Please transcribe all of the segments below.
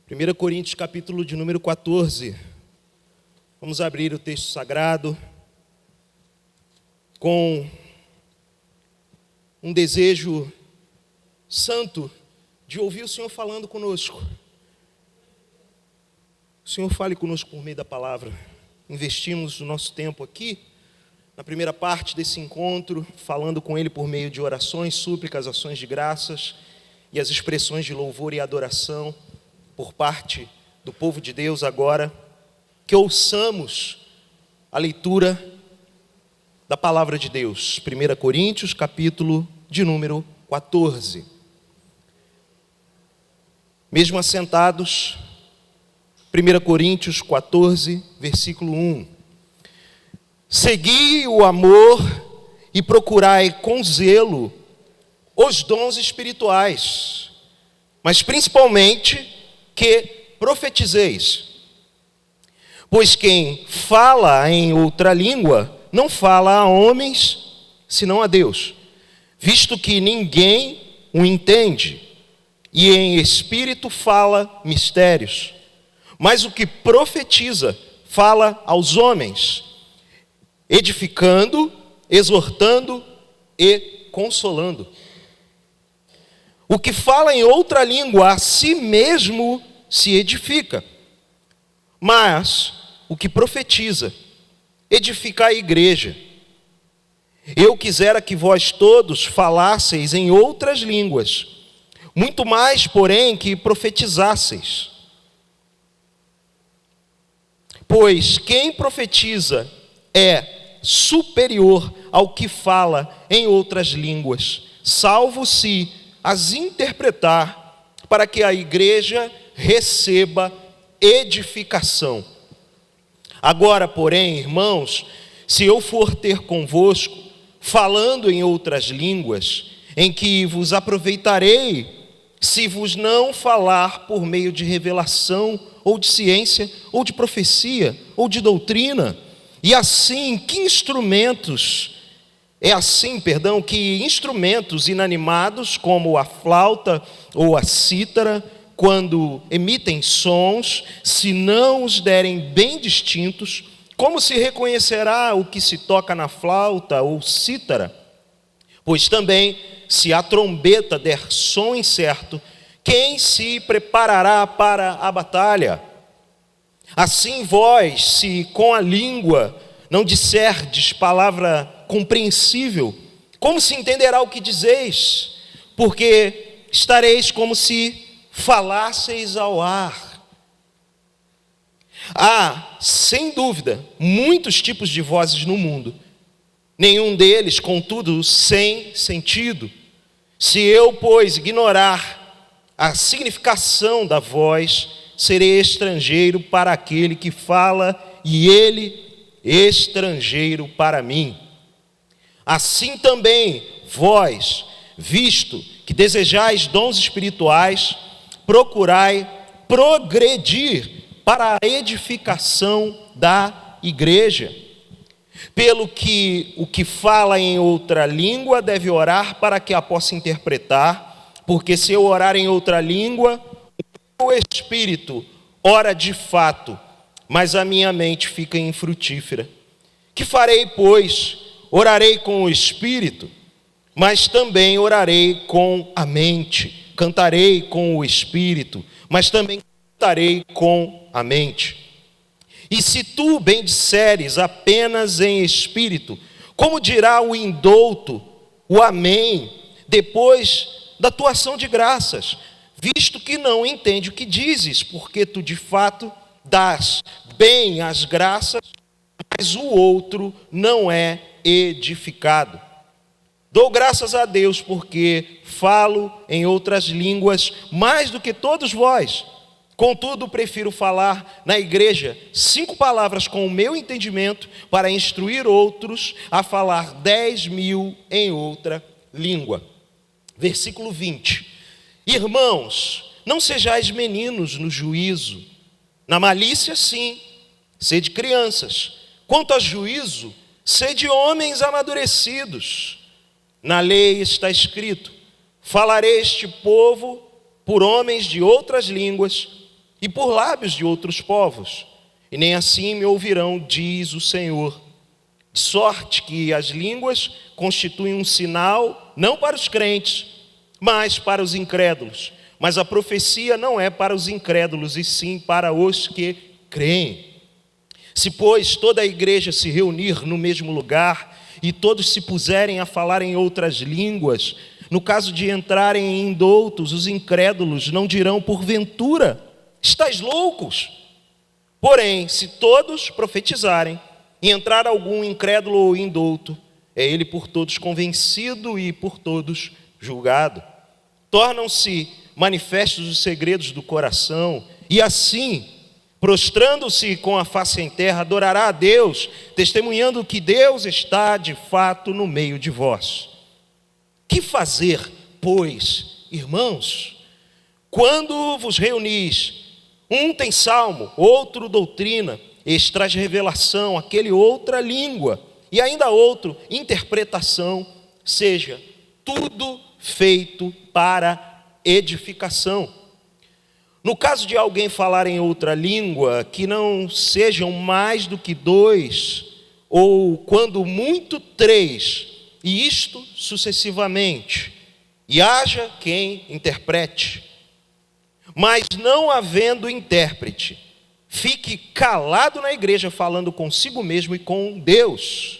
1 Coríntios, capítulo de número 14. Vamos abrir o texto sagrado com um desejo santo de ouvir o Senhor falando conosco. O Senhor fale conosco por meio da palavra. Investimos o nosso tempo aqui, na primeira parte desse encontro, falando com Ele por meio de orações, súplicas, ações de graças e as expressões de louvor e adoração por parte do povo de Deus. Agora que ouçamos a leitura da palavra de Deus. 1 Coríntios, capítulo de número 14. Mesmo assentados, 1 Coríntios 14, versículo 1. Segui o amor e procurai com zelo os dons espirituais, mas principalmente que profetizeis. Pois quem fala em outra língua não fala a homens, senão a Deus, visto que ninguém o entende, e em espírito fala mistérios. Mas o que profetiza fala aos homens, edificando, exortando e consolando. O que fala em outra língua a si mesmo se edifica, mas o que profetiza edifica a igreja. Eu quisera que vós todos falasseis em outras línguas, muito mais, porém, que profetizasseis. Pois quem profetiza é superior ao que fala em outras línguas, salvo se as interpretar, para que a igreja receba edificação. Agora, porém, irmãos, se eu for ter convosco, falando em outras línguas, em que vos aproveitarei, se vos não falar por meio de revelação, ou de ciência, ou de profecia, ou de doutrina, e assim, que instrumentos inanimados, como a flauta ou a cítara, quando emitem sons, se não os derem bem distintos, como se reconhecerá o que se toca na flauta ou cítara? Pois também, se a trombeta der som incerto, quem se preparará para a batalha? Assim vós, se com a língua não disserdes palavra compreensível, como se entenderá o que dizeis? Porque estareis como se falasseis ao ar. Há, sem dúvida, muitos tipos de vozes no mundo, nenhum deles, contudo, sem sentido. Se eu, pois, ignorar a significação da voz, serei estrangeiro para aquele que fala, e ele estrangeiro para mim. Assim também vós, visto que desejais dons espirituais, procurai progredir para a edificação da igreja. Pelo que o que fala em outra língua deve orar para que a possa interpretar, porque se eu orar em outra língua, o espírito ora de fato, mas a minha mente fica infrutífera. Que farei, pois? Orarei com o espírito, mas também orarei com a mente. Cantarei com o espírito, mas também cantarei com a mente. E se tu bendisseres apenas em espírito, como dirá o indouto, o amém, depois da tua ação de graças, visto que não entende o que dizes, porque tu de fato dás bem as graças, mas o outro não é edificado. Dou graças a Deus porque falo em outras línguas mais do que todos vós. Contudo, prefiro falar na igreja 5 palavras com o meu entendimento para instruir outros a falar 10.000 em outra língua. Versículo 20. Irmãos, não sejais meninos no juízo. Na malícia, sim, sede crianças. Quanto a juízo, sede homens amadurecidos. Na lei está escrito: falarei este povo por homens de outras línguas e por lábios de outros povos, e nem assim me ouvirão, diz o Senhor. De sorte que as línguas constituem um sinal, não para os crentes, mas para os incrédulos. Mas a profecia não é para os incrédulos, e sim para os que creem. Se, pois, toda a igreja se reunir no mesmo lugar, e todos se puserem a falar em outras línguas, no caso de entrarem em indoutos, os incrédulos não dirão porventura: estais loucos? Porém, se todos profetizarem, e entrar algum incrédulo ou indouto, é ele por todos convencido e por todos julgado. Tornam-se manifestos os segredos do coração, e assim, prostrando-se com a face em terra, adorará a Deus, testemunhando que Deus está de fato no meio de vós. Que fazer, pois, irmãos? Quando vos reunis, um tem salmo, outro doutrina, este traz revelação, aquele outra língua, e ainda outro interpretação, seja tudo feito para edificação. No caso de alguém falar em outra língua, que não sejam mais do que 2, ou quando muito 3, e isto sucessivamente, e haja quem interprete. Mas não havendo intérprete, fique calado na igreja, falando consigo mesmo e com Deus.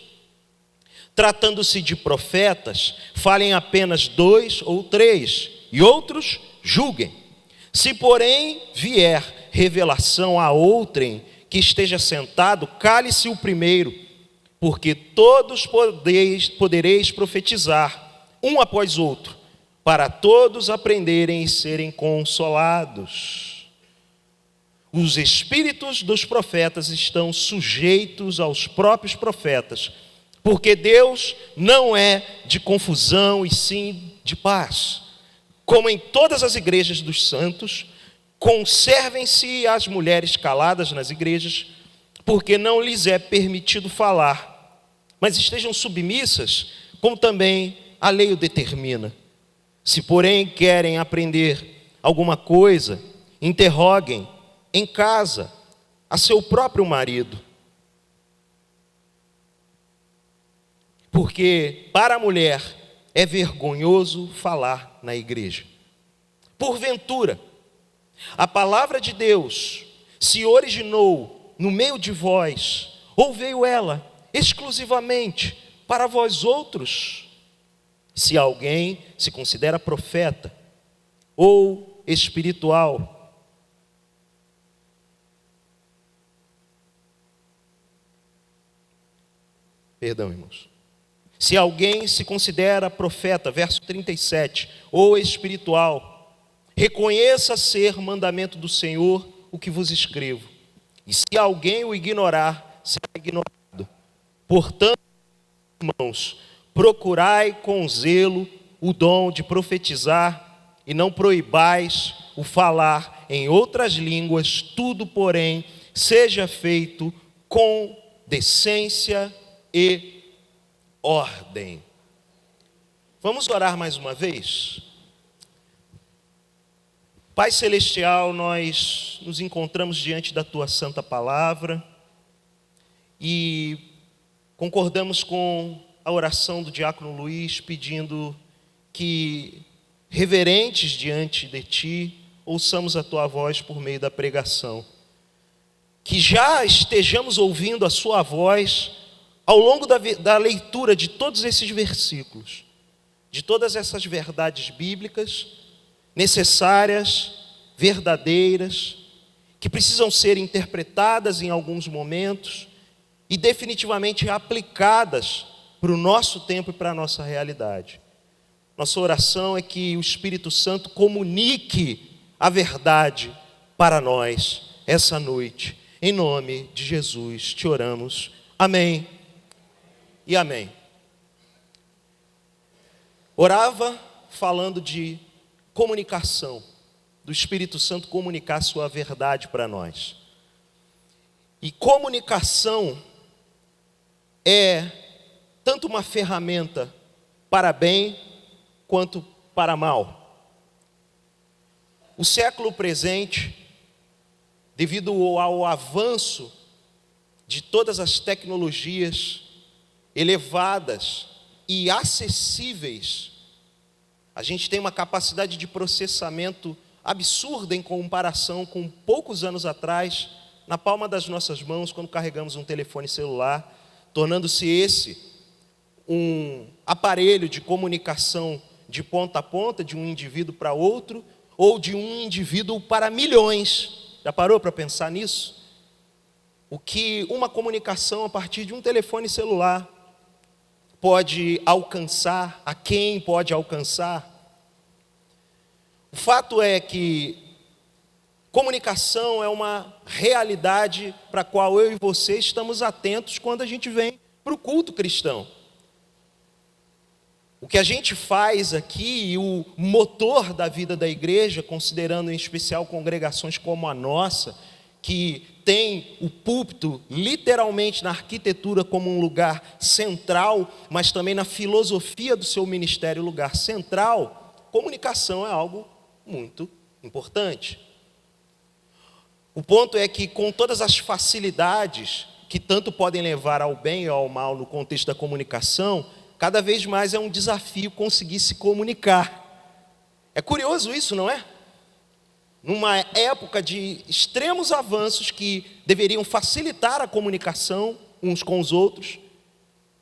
Tratando-se de profetas, falem apenas 2 ou 3, e outros julguem. Se, porém, vier revelação a outrem que esteja sentado, cale-se o primeiro, porque todos podereis profetizar, um após outro, para todos aprenderem e serem consolados. Os espíritos dos profetas estão sujeitos aos próprios profetas, porque Deus não é de confusão e sim de paz. Como em todas as igrejas dos santos, conservem-se as mulheres caladas nas igrejas, porque não lhes é permitido falar, mas estejam submissas, como também a lei o determina. Se, porém, querem aprender alguma coisa, interroguem em casa a seu próprio marido. Porque para a mulher é vergonhoso falar na igreja. Porventura, a palavra de Deus se originou no meio de vós, ou veio ela exclusivamente para vós outros? Se alguém se considera profeta ou espiritual, perdão, irmãos. Se alguém se considera profeta, verso 37, ou espiritual, reconheça ser mandamento do Senhor o que vos escrevo. E se alguém o ignorar, será ignorado. Portanto, irmãos, procurai com zelo o dom de profetizar, e não proibais o falar em outras línguas, tudo, porém, seja feito com decência e ordem. Vamos orar mais uma vez? Pai Celestial, nós nos encontramos diante da Tua Santa Palavra e concordamos com a oração do diácono Luiz, pedindo que, reverentes diante de Ti, ouçamos a Tua voz por meio da pregação. Que já estejamos ouvindo a Sua voz ao longo da leitura de todos esses versículos, de todas essas verdades bíblicas, necessárias, verdadeiras, que precisam ser interpretadas em alguns momentos e definitivamente aplicadas para o nosso tempo e para a nossa realidade. Nossa oração é que o Espírito Santo comunique a verdade para nós essa noite. Em nome de Jesus te oramos. Amém e amém. Orava falando de comunicação, do Espírito Santo comunicar sua verdade para nós. E comunicação é tanto uma ferramenta para bem quanto para mal. O século presente, devido ao avanço de todas as tecnologias elevadas e acessíveis, a gente tem uma capacidade de processamento absurda em comparação com poucos anos atrás, na palma das nossas mãos, quando carregamos um telefone celular, tornando-se esse um aparelho de comunicação de ponta a ponta, de um indivíduo para outro, ou de um indivíduo para milhões. Já parou para pensar nisso? O que uma comunicação a partir de um telefone celular pode alcançar, a quem pode alcançar. O fato é que comunicação é uma realidade para a qual eu e você estamos atentos quando a gente vem para o culto cristão. O que a gente faz aqui, e o motor da vida da igreja, considerando em especial congregações como a nossa, que tem o púlpito literalmente na arquitetura como um lugar central, mas também na filosofia do seu ministério lugar central, comunicação é algo muito importante. O ponto é que, com todas as facilidades que tanto podem levar ao bem ou ao mal no contexto da comunicação, cada vez mais é um desafio conseguir se comunicar. É curioso isso, não é? Numa época de extremos avanços que deveriam facilitar a comunicação uns com os outros,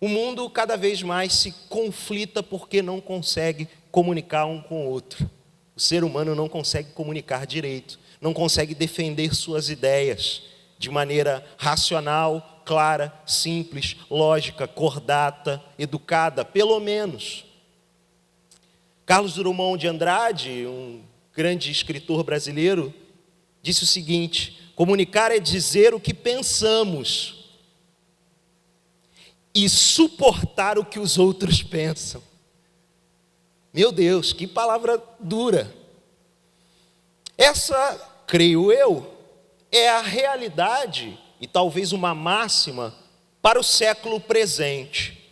o mundo cada vez mais se conflita porque não consegue comunicar um com o outro. O ser humano não consegue comunicar direito, não consegue defender suas ideias de maneira racional, clara, simples, lógica, cordata, educada, pelo menos. Carlos Drummond de Andrade, um grande escritor brasileiro, disse o seguinte: comunicar é dizer o que pensamos e suportar o que os outros pensam. Meu Deus, que palavra dura. Essa, creio eu, é a realidade e talvez uma máxima para o século presente.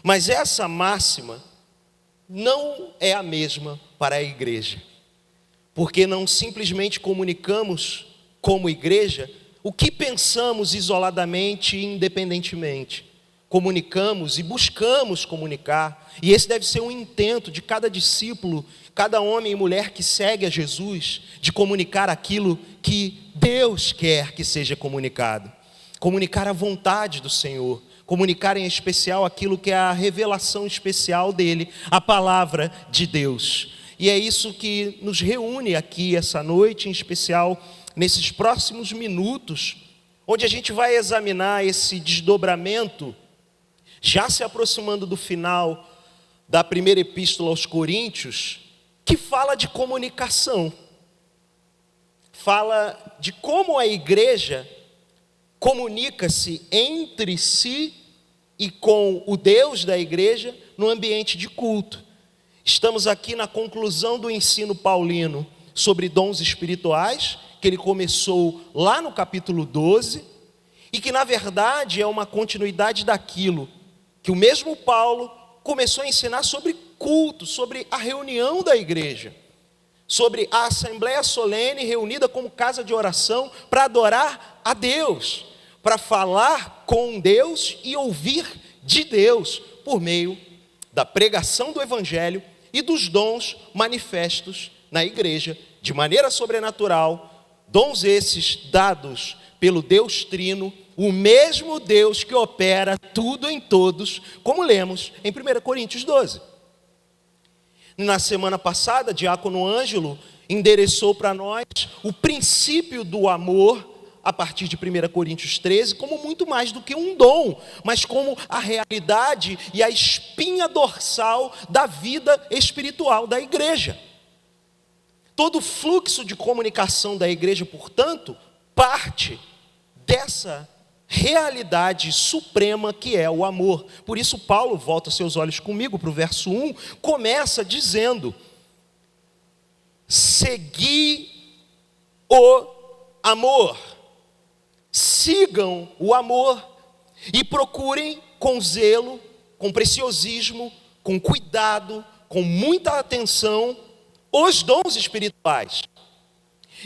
Mas essa máxima não é a mesma para a igreja. Porque não simplesmente comunicamos como igreja o que pensamos isoladamente e independentemente. Comunicamos e buscamos comunicar, e esse deve ser um intento de cada discípulo, cada homem e mulher que segue a Jesus, de comunicar aquilo que Deus quer que seja comunicado. Comunicar a vontade do Senhor, comunicar em especial aquilo que é a revelação especial dele, a palavra de Deus. E é isso que nos reúne aqui essa noite, em especial nesses próximos minutos, onde a gente vai examinar esse desdobramento, já se aproximando do final da primeira epístola aos Coríntios, que fala de comunicação. Fala de como a igreja comunica-se entre si e com o Deus da igreja no ambiente de culto. Estamos aqui na conclusão do ensino paulino sobre dons espirituais, que ele começou lá no capítulo 12, e que na verdade é uma continuidade daquilo que o mesmo Paulo começou a ensinar sobre culto, sobre a reunião da igreja, sobre a assembleia solene reunida como casa de oração para adorar a Deus, para falar com Deus e ouvir de Deus por meio da pregação do evangelho e dos dons manifestos na igreja, de maneira sobrenatural, dons esses dados pelo Deus Trino, o mesmo Deus que opera tudo em todos, como lemos em 1 Coríntios 12. Na semana passada, Diácono Ângelo endereçou para nós o princípio do amor, a partir de 1 Coríntios 13, como muito mais do que um dom, mas como a realidade e a espinha dorsal da vida espiritual da igreja. Todo o fluxo de comunicação da igreja, portanto, parte dessa realidade suprema que é o amor. Por isso Paulo, volta seus olhos comigo para o verso 1, começa dizendo: segui o amor. Sigam o amor e procurem com zelo, com preciosismo, com cuidado, com muita atenção, os dons espirituais.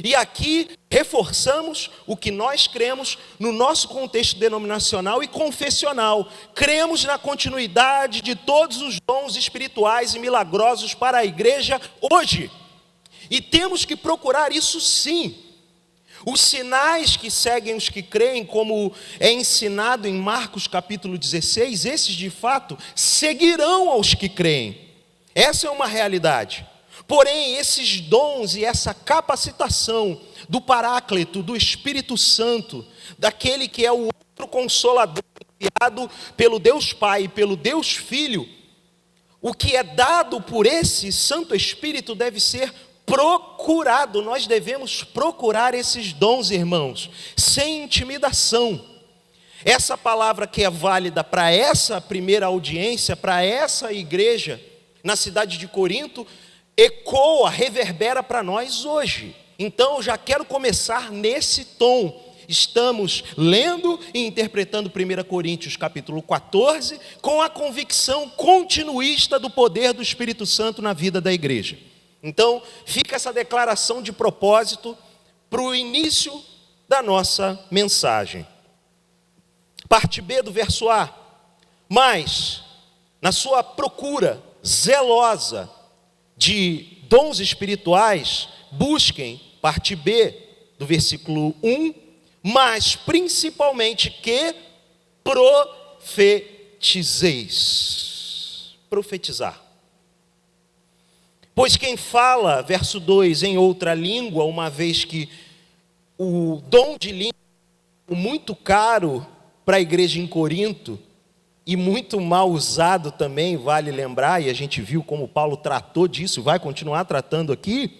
E aqui reforçamos o que nós cremos no nosso contexto denominacional e confessional. Cremos na continuidade de todos os dons espirituais e milagrosos para a igreja hoje. E temos que procurar isso sim. Os sinais que seguem os que creem, como é ensinado em Marcos capítulo 16, esses de fato seguirão aos que creem. Essa é uma realidade. Porém, esses dons e essa capacitação do Paráclito, do Espírito Santo, daquele que é o outro Consolador enviado pelo Deus Pai e pelo Deus Filho, o que é dado por esse Santo Espírito deve ser procurado. Nós devemos procurar esses dons, irmãos, sem intimidação. Essa palavra que é válida para essa primeira audiência, para essa igreja na cidade de Corinto, ecoa, reverbera para nós hoje. Então eu já quero começar nesse tom. Estamos lendo e interpretando 1 Coríntios capítulo 14, com a convicção continuista do poder do Espírito Santo na vida da igreja. Então fica essa declaração de propósito para o início da nossa mensagem. Parte B do verso A. Mas, na sua procura zelosa de dons espirituais, busquem, parte B do versículo 1, mas principalmente que profetizeis. Profetizar. Pois quem fala, verso 2, em outra língua, uma vez que o dom de língua é muito caro para a igreja em Corinto, e muito mal usado também, vale lembrar, e a gente viu como Paulo tratou disso, vai continuar tratando aqui.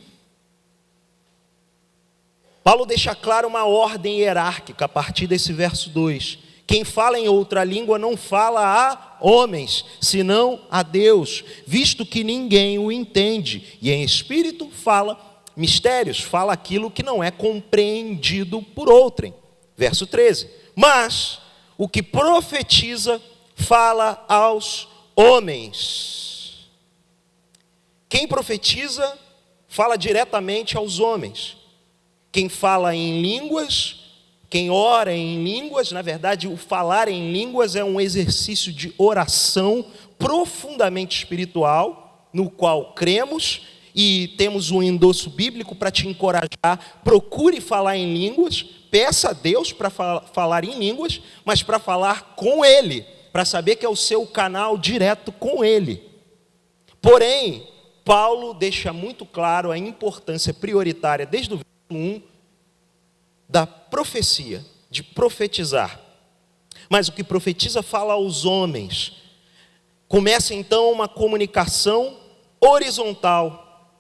Paulo deixa claro uma ordem hierárquica a partir desse verso 2. Quem fala em outra língua não fala a homens, senão a Deus, visto que ninguém o entende, e em espírito fala mistérios, fala aquilo que não é compreendido por outrem. Verso 13. Mas o que profetiza fala aos homens. Quem profetiza fala diretamente aos homens. Quem fala em línguas, quem ora em línguas, na verdade o falar em línguas é um exercício de oração profundamente espiritual, no qual cremos e temos um endosso bíblico para te encorajar. Procure falar em línguas, peça a Deus para falar em línguas, mas para falar com Ele, para saber que é o seu canal direto com Ele. Porém, Paulo deixa muito claro a importância prioritária, desde o verso 1, da profecia, de profetizar. Mas o que profetiza fala aos homens. Começa então uma comunicação horizontal,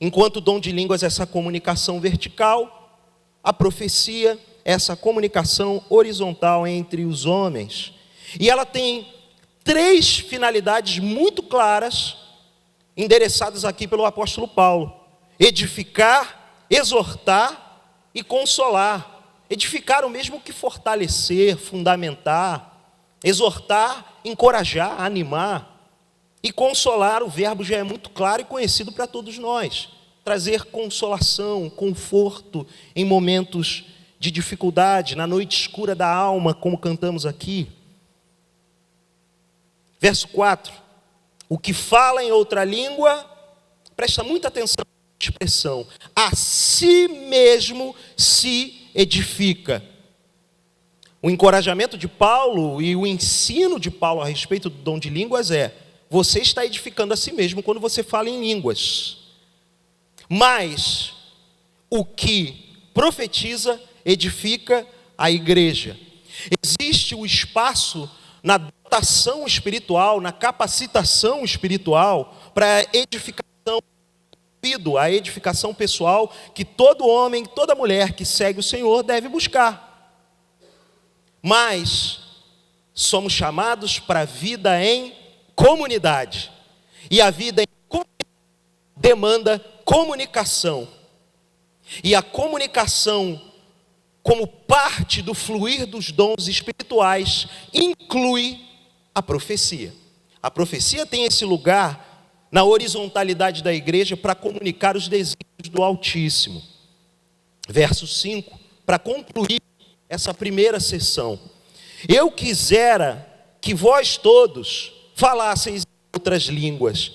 enquanto o dom de línguas é essa comunicação vertical, a profecia é essa comunicação horizontal entre os homens. E ela tem 3 finalidades muito claras, endereçadas aqui pelo apóstolo Paulo: edificar, exortar e consolar. Edificar o mesmo que fortalecer, fundamentar. Exortar, encorajar, animar. E consolar, o verbo já é muito claro e conhecido para todos nós. Trazer consolação, conforto em momentos de dificuldade, na noite escura da alma, como cantamos aqui. Verso 4, o que fala em outra língua, presta muita atenção à expressão, a si mesmo se edifica. O encorajamento de Paulo e o ensino de Paulo a respeito do dom de línguas é: você está edificando a si mesmo quando você fala em línguas. Mas o que profetiza edifica a igreja. Existe o espaço na dotação espiritual, na capacitação espiritual para a edificação pessoal que todo homem, toda mulher que segue o Senhor deve buscar. Mas somos chamados para a vida em comunidade. E a vida em comunidade demanda comunicação. E a comunicação, como parte do fluir dos dons espirituais, inclui a profecia. A profecia tem esse lugar na horizontalidade da igreja para comunicar os desígnios do Altíssimo. Verso 5, para concluir essa primeira sessão. Eu quisera que vós todos falasseis outras línguas.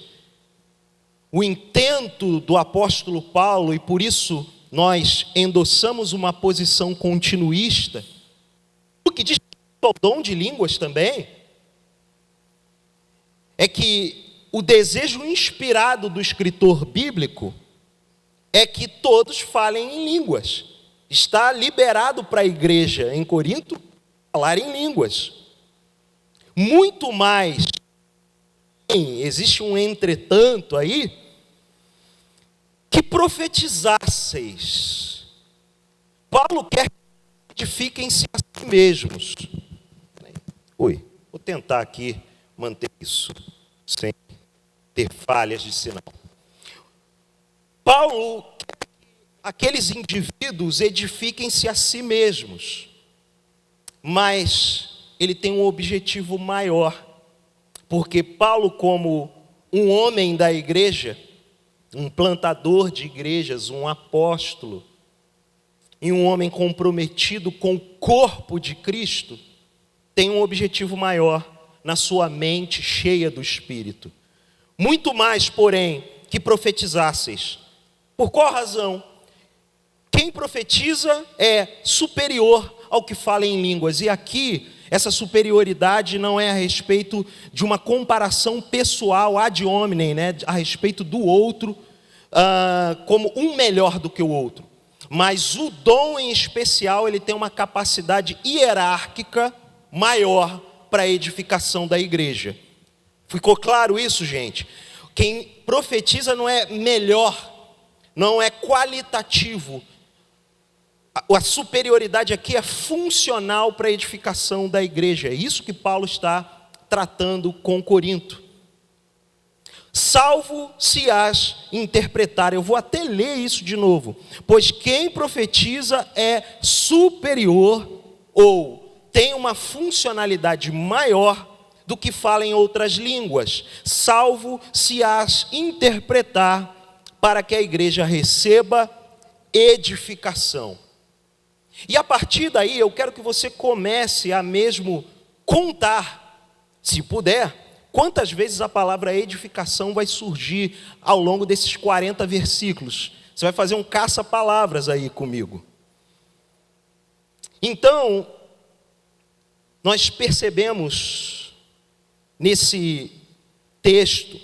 O intento do apóstolo Paulo, e por isso nós endossamos uma posição continuista, o que diz ao dom de línguas também, é que o desejo inspirado do escritor bíblico é que todos falem em línguas. Está liberado para a igreja em Corinto falar em línguas. Muito mais, existe um entretanto aí, que profetizasseis. Paulo quer que edifiquem-se a si mesmos. Vou tentar aqui manter isso, sem ter falhas de sinal. Paulo quer que aqueles indivíduos edifiquem-se a si mesmos, mas ele tem um objetivo maior, porque Paulo, como um homem da igreja, um plantador de igrejas, um apóstolo, e um homem comprometido com o corpo de Cristo, tem um objetivo maior na sua mente cheia do Espírito. Muito mais, porém, que profetizasseis. Por qual razão? Quem profetiza é superior ao que fala em línguas. E aqui, essa superioridade não é a respeito de uma comparação pessoal ad hominem, né? A respeito do outro, como um melhor do que o outro. Mas o dom em especial, ele tem uma capacidade hierárquica maior para a edificação da igreja. Ficou claro isso, gente? Quem profetiza não é melhor, não é qualitativo. A superioridade aqui é funcional para a edificação da igreja. É isso que Paulo está tratando com Corinto. Salvo se as interpretar. Eu vou até ler isso de novo. Pois quem profetiza é superior ou tem uma funcionalidade maior do que fala em outras línguas, salvo se as interpretar para que a igreja receba edificação. E a partir daí eu quero que você comece a mesmo contar, se puder, quantas vezes a palavra edificação vai surgir ao longo desses 40 versículos. Você vai fazer um caça-palavras aí comigo. Então, nós percebemos nesse texto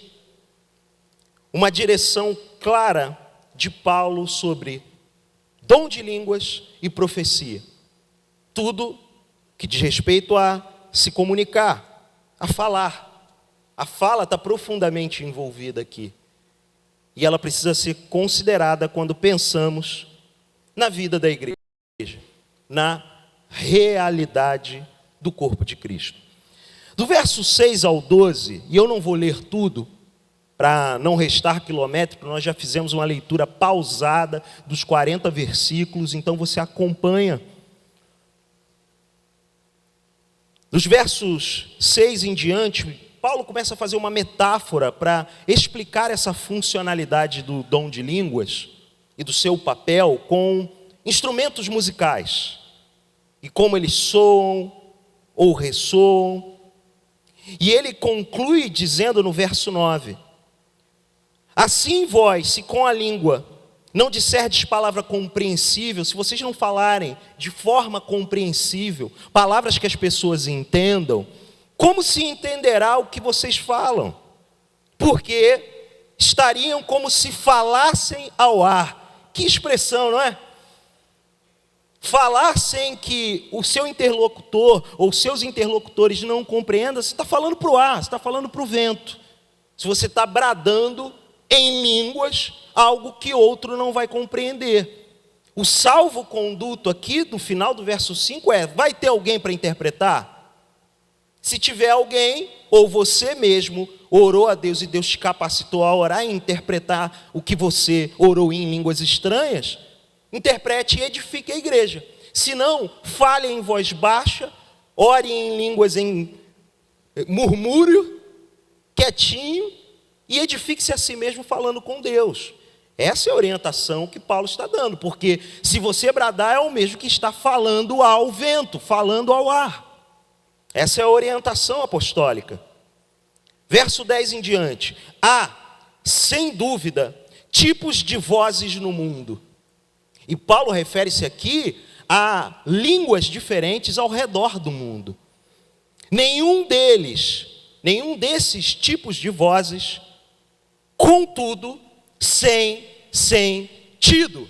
uma direção clara de Paulo sobre dom de línguas e profecia. Tudo que diz respeito a se comunicar, a falar. A fala está profundamente envolvida aqui. E ela precisa ser considerada quando pensamos na vida da igreja, na realidade do corpo de Cristo. Do verso 6 ao 12, e eu não vou ler tudo, para não restar quilométrico, nós já fizemos uma leitura pausada dos 40 versículos, então você acompanha. Dos versos 6 em diante, Paulo começa a fazer uma metáfora para explicar essa funcionalidade do dom de línguas e do seu papel com instrumentos musicais e como eles soam ou ressoam. E ele conclui dizendo no verso 9: assim vós, se com a língua não disserdes palavra compreensível, se vocês não falarem de forma compreensível, palavras que as pessoas entendam, como se entenderá o que vocês falam? Porque estariam como se falassem ao ar. Que expressão, não é? Falar sem que o seu interlocutor ou seus interlocutores não compreendam, você está falando para o ar, você está falando para o vento. Se você está bradando em línguas, algo que outro não vai compreender. O salvo-conduto aqui, no final do verso 5, vai ter alguém para interpretar? Se tiver alguém, ou você mesmo orou a Deus e Deus te capacitou a orar e interpretar o que você orou em línguas estranhas, interprete e edifique a igreja. Se não, fale em voz baixa, ore em línguas em murmúrio quietinho e edifique-se a si mesmo falando com Deus. Essa é a orientação que Paulo está dando, porque se você bradar é o mesmo que está falando ao vento, falando ao ar. Essa é a orientação apostólica. Verso 10 em diante. Há, sem dúvida, tipos de vozes no mundo. E Paulo refere-se aqui a línguas diferentes ao redor do mundo. Nenhum desses tipos de vozes, contudo, sem sentido.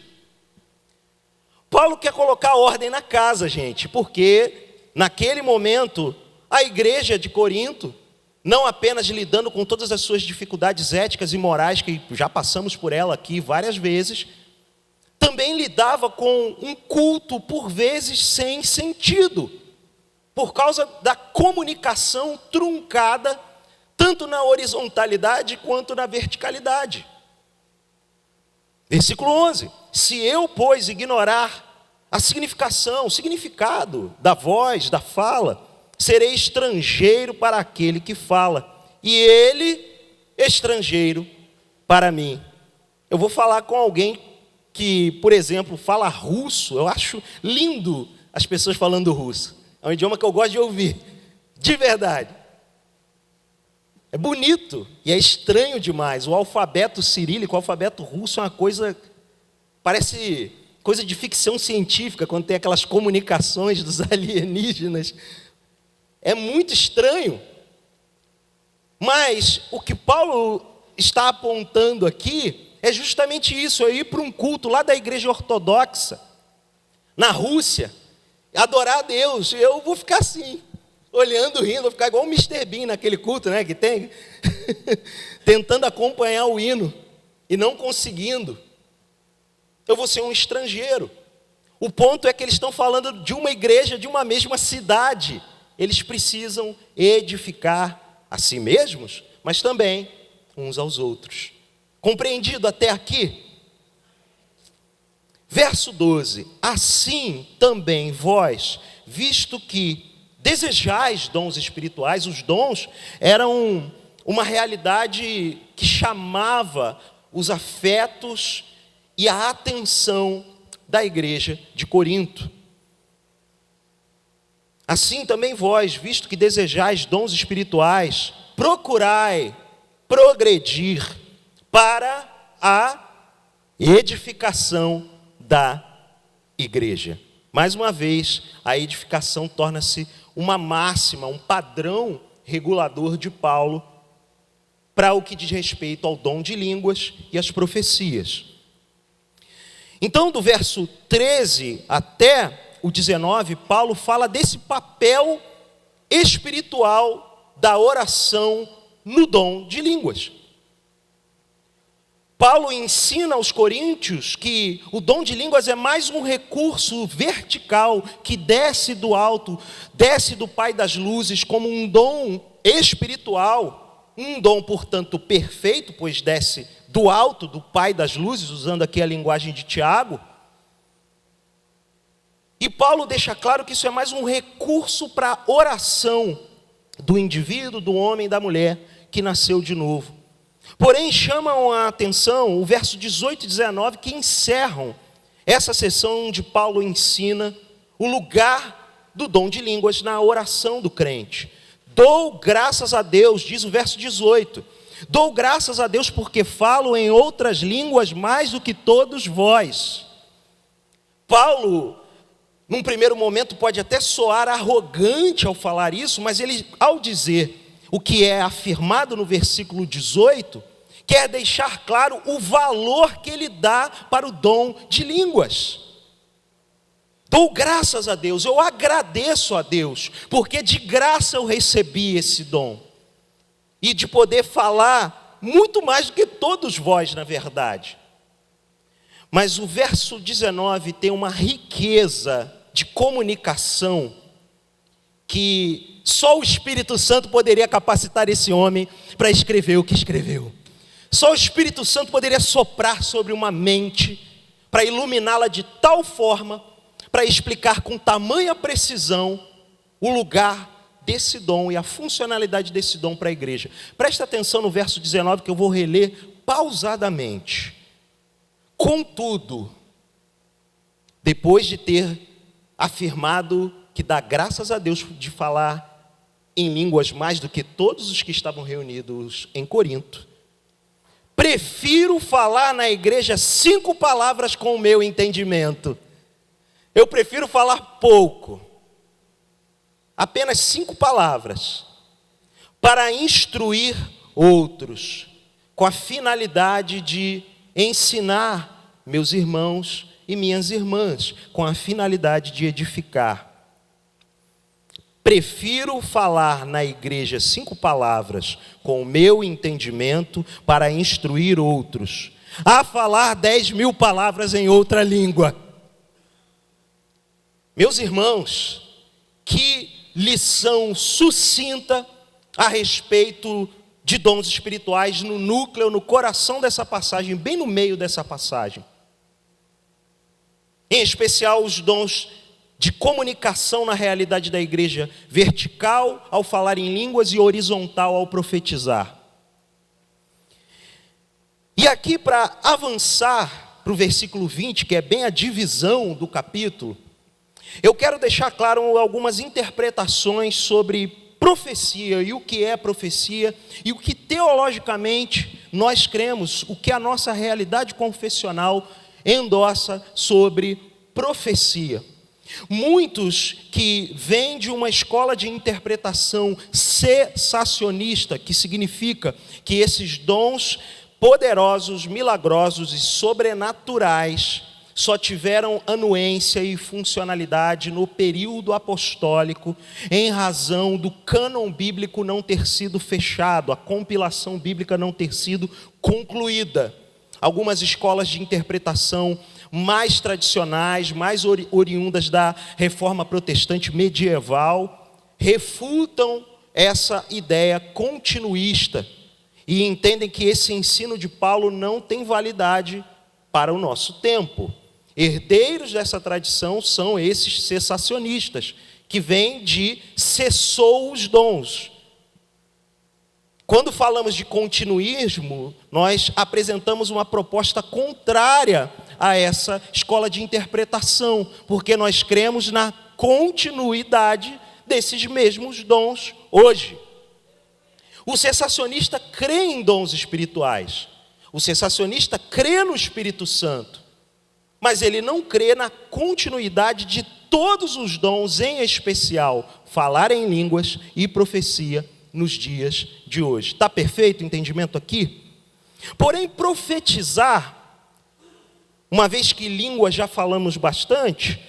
Paulo quer colocar ordem na casa, gente, porque naquele momento a igreja de Corinto, não apenas lidando com todas as suas dificuldades éticas e morais, que já passamos por ela aqui várias vezes, também lidava com um culto por vezes sem sentido, por causa da comunicação truncada, tanto na horizontalidade quanto na verticalidade. Versículo 11. Se eu, pois, ignorar a significação, o significado da voz, da fala, serei estrangeiro para aquele que fala, e ele estrangeiro para mim. Eu vou falar com alguém que, por exemplo, fala russo. Eu acho lindo as pessoas falando russo. É um idioma que eu gosto de ouvir, de verdade. É bonito e é estranho demais. O alfabeto cirílico, o alfabeto russo é uma coisa, parece coisa de ficção científica, quando tem aquelas comunicações dos alienígenas. É muito estranho. Mas o que Paulo está apontando aqui é justamente isso: é ir para um culto lá da igreja ortodoxa, na Rússia, adorar a Deus. Eu vou ficar assim, olhando, rindo, vou ficar igual o Mr. Bean naquele culto, né, que tem, tentando acompanhar o hino e não conseguindo. Eu vou ser um estrangeiro. O ponto é que eles estão falando de uma igreja, de uma mesma cidade. Eles precisam edificar a si mesmos, mas também uns aos outros. Compreendido até aqui? Verso 12. Assim também vós, visto que desejais dons espirituais, os dons eram uma realidade que chamava os afetos e a atenção da igreja de Corinto. Assim também vós, visto que desejais dons espirituais, procurai progredir para a edificação da igreja. Mais uma vez, a edificação torna-se uma máxima, um padrão regulador de Paulo para o que diz respeito ao dom de línguas e às profecias. Então, do verso 13 até o 19, Paulo fala desse papel espiritual da oração no dom de línguas. Paulo ensina aos coríntios que o dom de línguas é mais um recurso vertical que desce do alto, desce do Pai das luzes como um dom espiritual, um dom, portanto, perfeito, pois desce do alto do Pai das luzes, usando aqui a linguagem de Tiago. E Paulo deixa claro que isso é mais um recurso para a oração do indivíduo, do homem e da mulher que nasceu de novo. Porém, chamam a atenção o verso 18 e 19, que encerram essa sessão onde Paulo ensina o lugar do dom de línguas na oração do crente. Dou graças a Deus, diz o verso 18, dou graças a Deus porque falo em outras línguas mais do que todos vós. Paulo, num primeiro momento, pode até soar arrogante ao falar isso, mas ele, ao dizer o que é afirmado no versículo 18, quer deixar claro o valor que ele dá para o dom de línguas. Dou graças a Deus, eu agradeço a Deus, porque de graça eu recebi esse dom. E de poder falar muito mais do que todos vós, na verdade. Mas o verso 19 tem uma riqueza de comunicação que só o Espírito Santo poderia capacitar esse homem para escrever o que escreveu. Só o Espírito Santo poderia soprar sobre uma mente para iluminá-la de tal forma, para explicar com tamanha precisão o lugar desse dom e a funcionalidade desse dom para a igreja. Presta atenção no verso 19 que eu vou reler pausadamente. Contudo, depois de ter afirmado que dá graças a Deus de falar em línguas mais do que todos os que estavam reunidos em Corinto, prefiro falar na igreja 5 palavras com o meu entendimento. Eu prefiro falar pouco, apenas 5 palavras, para instruir outros, com a finalidade de ensinar meus irmãos e minhas irmãs, com a finalidade de edificar. Prefiro falar na igreja 5 palavras com o meu entendimento para instruir outros, a falar 10.000 palavras em outra língua. Meus irmãos, que lição sucinta a respeito de dons espirituais no núcleo, no coração dessa passagem, bem no meio dessa passagem. Em especial os dons de comunicação na realidade da igreja, vertical ao falar em línguas e horizontal ao profetizar. E aqui, para avançar para o versículo 20, que é bem a divisão do capítulo, eu quero deixar claro algumas interpretações sobre profecia e o que é profecia e o que teologicamente nós cremos, o que a nossa realidade confessional endossa sobre profecia. Muitos que vêm de uma escola de interpretação cessacionista, que significa que esses dons poderosos, milagrosos e sobrenaturais só tiveram anuência e funcionalidade no período apostólico, em razão do cânon bíblico não ter sido fechado, a compilação bíblica não ter sido concluída. Algumas escolas de interpretação mais tradicionais, mais oriundas da reforma protestante medieval, refutam essa ideia continuista e entendem que esse ensino de Paulo não tem validade para o nosso tempo. Herdeiros dessa tradição são esses cessacionistas, que vêm de cessou os dons. Quando falamos de continuismo, nós apresentamos uma proposta contrária a essa escola de interpretação, porque nós cremos na continuidade desses mesmos dons hoje. O cessacionista crê em dons espirituais, o cessacionista crê no Espírito Santo, mas ele não crê na continuidade de todos os dons, em especial falar em línguas e profecia nos dias de hoje. Está perfeito o entendimento aqui? Porém, profetizar, uma vez que língua já falamos bastante,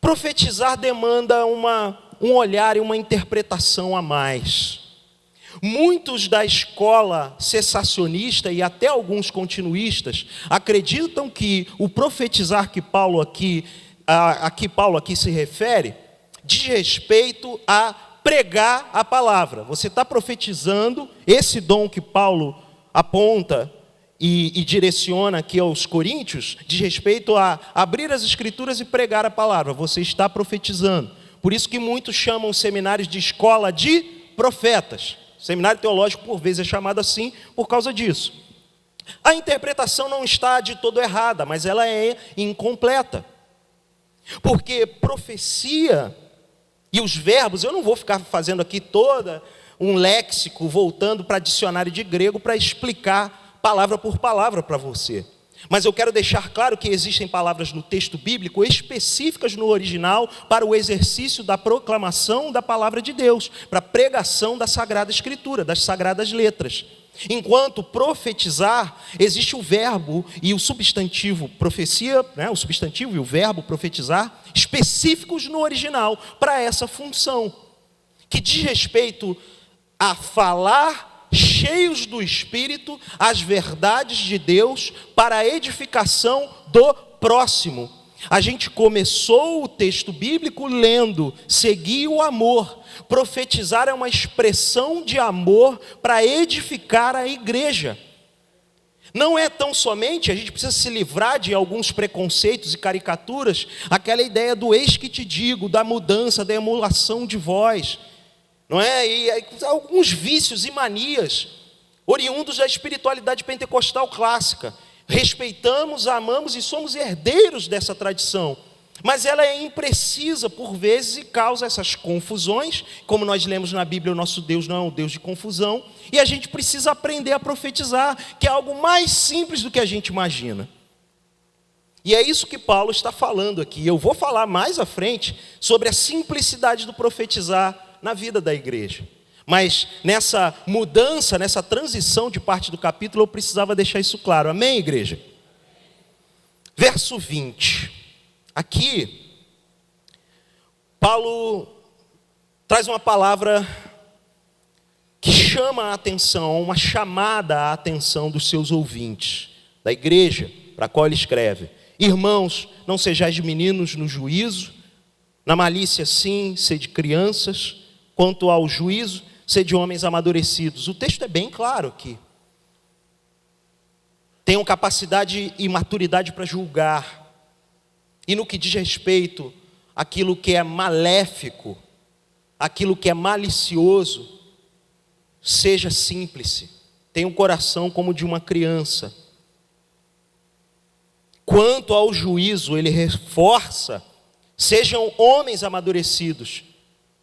profetizar demanda um olhar e uma interpretação a mais. Muitos da escola cessacionista e até alguns continuistas acreditam que o profetizar que Paulo aqui se refere diz respeito a pregar a palavra. Você está profetizando, esse dom que Paulo aponta e direciona aqui aos coríntios, diz respeito a abrir as escrituras e pregar a palavra. Você está profetizando. Por isso que muitos chamam os seminários de escola de profetas. Seminário teológico, por vezes, é chamado assim por causa disso. A interpretação não está de todo errada, mas ela é incompleta. Porque profecia e os verbos, eu não vou ficar fazendo aqui toda um léxico, voltando para dicionário de grego, para explicar palavra por palavra para você. Mas eu quero deixar claro que existem palavras no texto bíblico específicas no original para o exercício da proclamação da palavra de Deus, para a pregação da Sagrada Escritura, das Sagradas Letras. Enquanto profetizar, existe o verbo e o substantivo profecia, o substantivo e o verbo profetizar, específicos no original para essa função, que diz respeito a falar cheios do Espírito as verdades de Deus para a edificação do próximo. A gente começou o texto bíblico lendo, seguir o amor. Profetizar é uma expressão de amor para edificar a igreja. Não é tão somente, a gente precisa se livrar de alguns preconceitos e caricaturas, aquela ideia do eis que te digo, da mudança, da emulação de voz. não é? E alguns vícios e manias oriundos da espiritualidade pentecostal clássica. Respeitamos, amamos e somos herdeiros dessa tradição, mas ela é imprecisa por vezes e causa essas confusões. Como nós lemos na Bíblia, o nosso Deus não é um Deus de confusão, e a gente precisa aprender a profetizar, que é algo mais simples do que a gente imagina. E é isso que Paulo está falando aqui. Eu vou falar mais à frente sobre a simplicidade do profetizar na vida da igreja. Mas nessa mudança, nessa transição de parte do capítulo, eu precisava deixar isso claro. Amém, igreja? Verso 20. Aqui, Paulo traz uma palavra que chama a atenção, uma chamada à atenção dos seus ouvintes, da igreja para a qual ele escreve. Irmãos, não sejais meninos no juízo, na malícia sim, sede crianças, quanto ao juízo, sede homens amadurecidos. O texto é bem claro aqui. Tenham capacidade e maturidade para julgar. E no que diz respeito àquilo que é maléfico, aquilo que é malicioso, seja simples. Tenha um coração como de uma criança. Quanto ao juízo, ele reforça, sejam homens amadurecidos,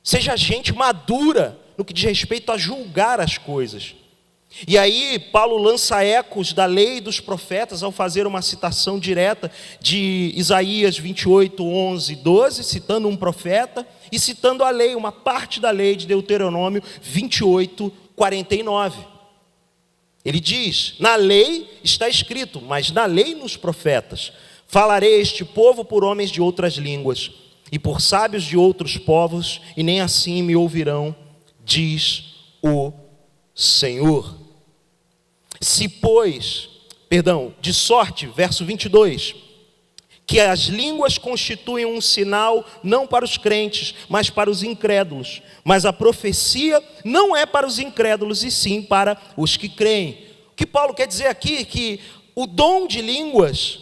seja gente madura no que diz respeito a julgar as coisas. E aí Paulo lança ecos da lei e dos profetas ao fazer uma citação direta de Isaías 28, 11, 12, citando um profeta, e citando a lei, uma parte da lei de Deuteronômio 28, 49. Ele diz, na lei está escrito, mas na lei e nos profetas, falarei a este povo por homens de outras línguas, e por sábios de outros povos, e nem assim me ouvirão, diz o Senhor. De sorte, verso 22, que as línguas constituem um sinal não para os crentes, mas para os incrédulos. Mas a profecia não é para os incrédulos, e sim para os que creem. O que Paulo quer dizer aqui é que o dom de línguas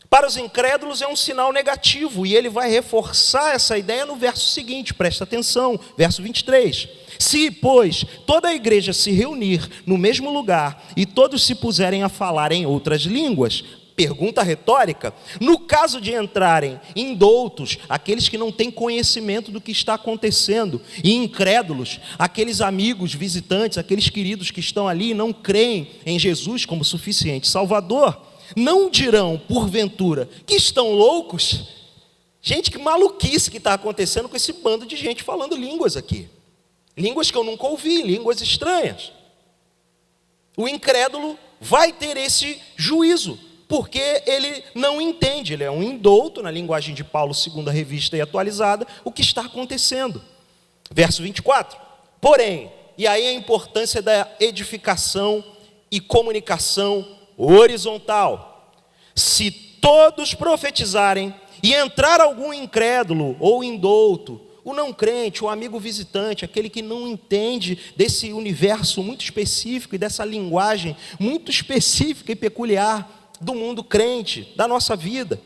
para os incrédulos é um sinal negativo, e ele vai reforçar essa ideia no verso seguinte, presta atenção, verso 23. Se, pois, toda a igreja se reunir no mesmo lugar e todos se puserem a falar em outras línguas, pergunta retórica, no caso de entrarem indoutos, aqueles que não têm conhecimento do que está acontecendo, e incrédulos, aqueles amigos, visitantes, aqueles queridos que estão ali e não creem em Jesus como suficiente Salvador, não dirão, porventura, que estão loucos? Gente, que maluquice que está acontecendo com esse bando de gente falando línguas aqui. Línguas que eu nunca ouvi, línguas estranhas. O incrédulo vai ter esse juízo, porque ele não entende, ele é um indouto, na linguagem de Paulo, segundo a revista e atualizada, o que está acontecendo. Verso 24. Porém, e aí a importância da edificação e comunicação horizontal. Se todos profetizarem e entrar algum incrédulo ou indouto, o não crente, o amigo visitante, aquele que não entende desse universo muito específico e dessa linguagem muito específica e peculiar do mundo crente, da nossa vida.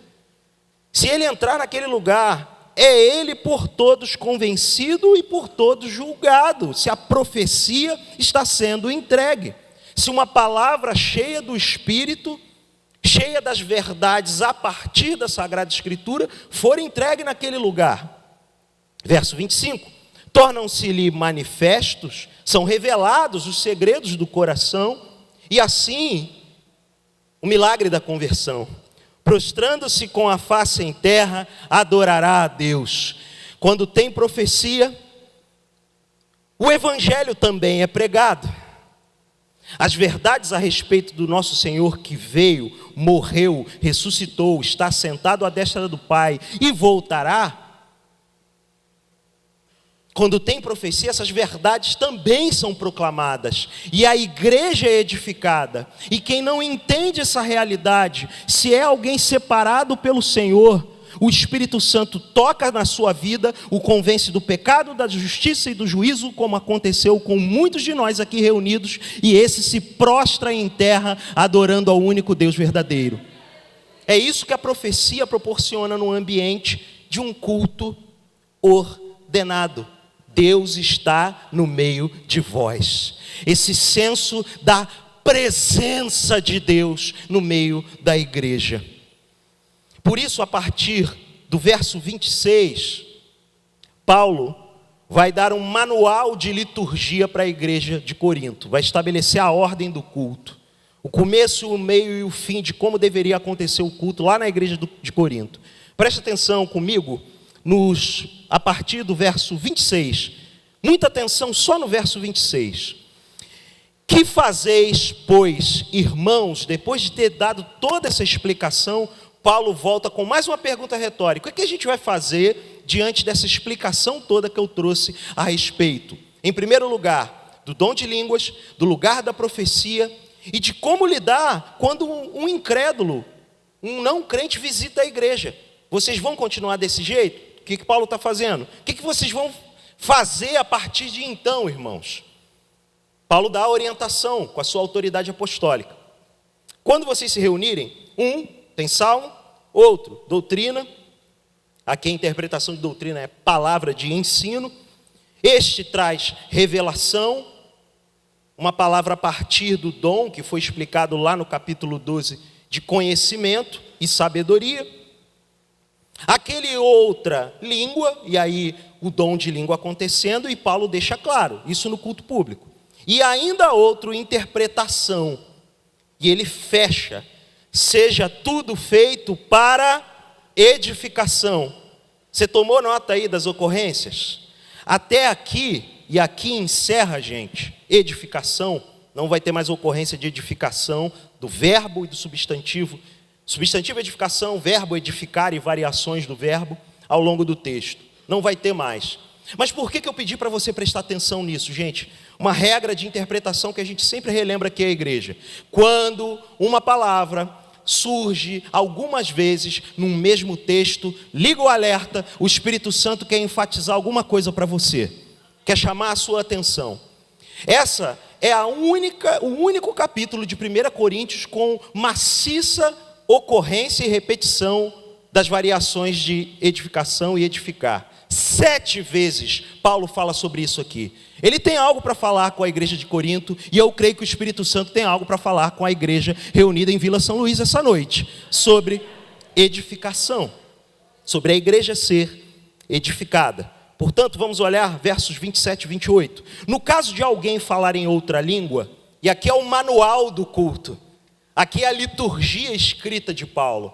Se ele entrar naquele lugar, é ele por todos convencido e por todos julgado, se a profecia está sendo entregue. Se uma palavra cheia do Espírito, cheia das verdades a partir da Sagrada Escritura, for entregue naquele lugar. Verso 25, tornam-se-lhe manifestos, são revelados os segredos do coração, e assim, o milagre da conversão. Prostrando-se com a face em terra, adorará a Deus. Quando tem profecia, o evangelho também é pregado. As verdades a respeito do nosso Senhor que veio, morreu, ressuscitou, está sentado à destra do Pai e voltará. Quando tem profecia, essas verdades também são proclamadas, e a igreja é edificada. E quem não entende essa realidade, se é alguém separado pelo Senhor, o Espírito Santo toca na sua vida, o convence do pecado, da justiça e do juízo, como aconteceu com muitos de nós aqui reunidos, e esse se prostra em terra, adorando ao único Deus verdadeiro. É isso que a profecia proporciona no ambiente de um culto ordenado, Deus está no meio de vós. Esse senso da presença de Deus no meio da igreja. Por isso, a partir do verso 26, Paulo vai dar um manual de liturgia para a igreja de Corinto. Vai estabelecer a ordem do culto. O começo, o meio e o fim de como deveria acontecer o culto lá na igreja de Corinto. Preste atenção comigo a partir do verso 26. Muita atenção só no verso 26. Que fazeis, pois, irmãos, depois de ter dado toda essa explicação, Paulo volta com mais uma pergunta retórica. O que a gente vai fazer diante dessa explicação toda que eu trouxe a respeito? Em primeiro lugar, do dom de línguas, do lugar da profecia e de como lidar quando um incrédulo, um não crente visita a igreja. Vocês vão continuar desse jeito? O que Paulo está fazendo? O que vocês vão fazer a partir de então, irmãos? Paulo dá a orientação com a sua autoridade apostólica. Quando vocês se reunirem, tem salmo, outro, doutrina. Aqui a interpretação de doutrina é palavra de ensino. Este traz revelação, uma palavra a partir do dom, que foi explicado lá no capítulo 12, de conhecimento e sabedoria. Aquele outra, língua, e aí o dom de língua acontecendo, e Paulo deixa claro, isso no culto público. E ainda outro, interpretação, e ele fecha, seja tudo feito para edificação. Você tomou nota aí das ocorrências? Até aqui, e aqui encerra, gente, edificação, não vai ter mais ocorrência de edificação do verbo e do substantivo. Substantivo edificação, verbo edificar e variações do verbo ao longo do texto. Não vai ter mais. Mas por que eu pedi para você prestar atenção nisso, gente? Uma regra de interpretação que a gente sempre relembra aqui à igreja. Quando uma palavra surge algumas vezes num mesmo texto, liga o alerta, o Espírito Santo quer enfatizar alguma coisa para você, quer chamar a sua atenção. Essa é o único capítulo de 1 Coríntios com maciça ocorrência e repetição das variações de edificação e edificar. 7 vezes Paulo fala sobre isso aqui. Ele tem algo para falar com a igreja de Corinto, e eu creio que o Espírito Santo tem algo para falar com a igreja reunida em Vila São Luís essa noite, sobre edificação, sobre a igreja ser edificada. Portanto, vamos olhar versos 27 e 28. No caso de alguém falar em outra língua, e aqui é o manual do culto, aqui é a liturgia escrita de Paulo.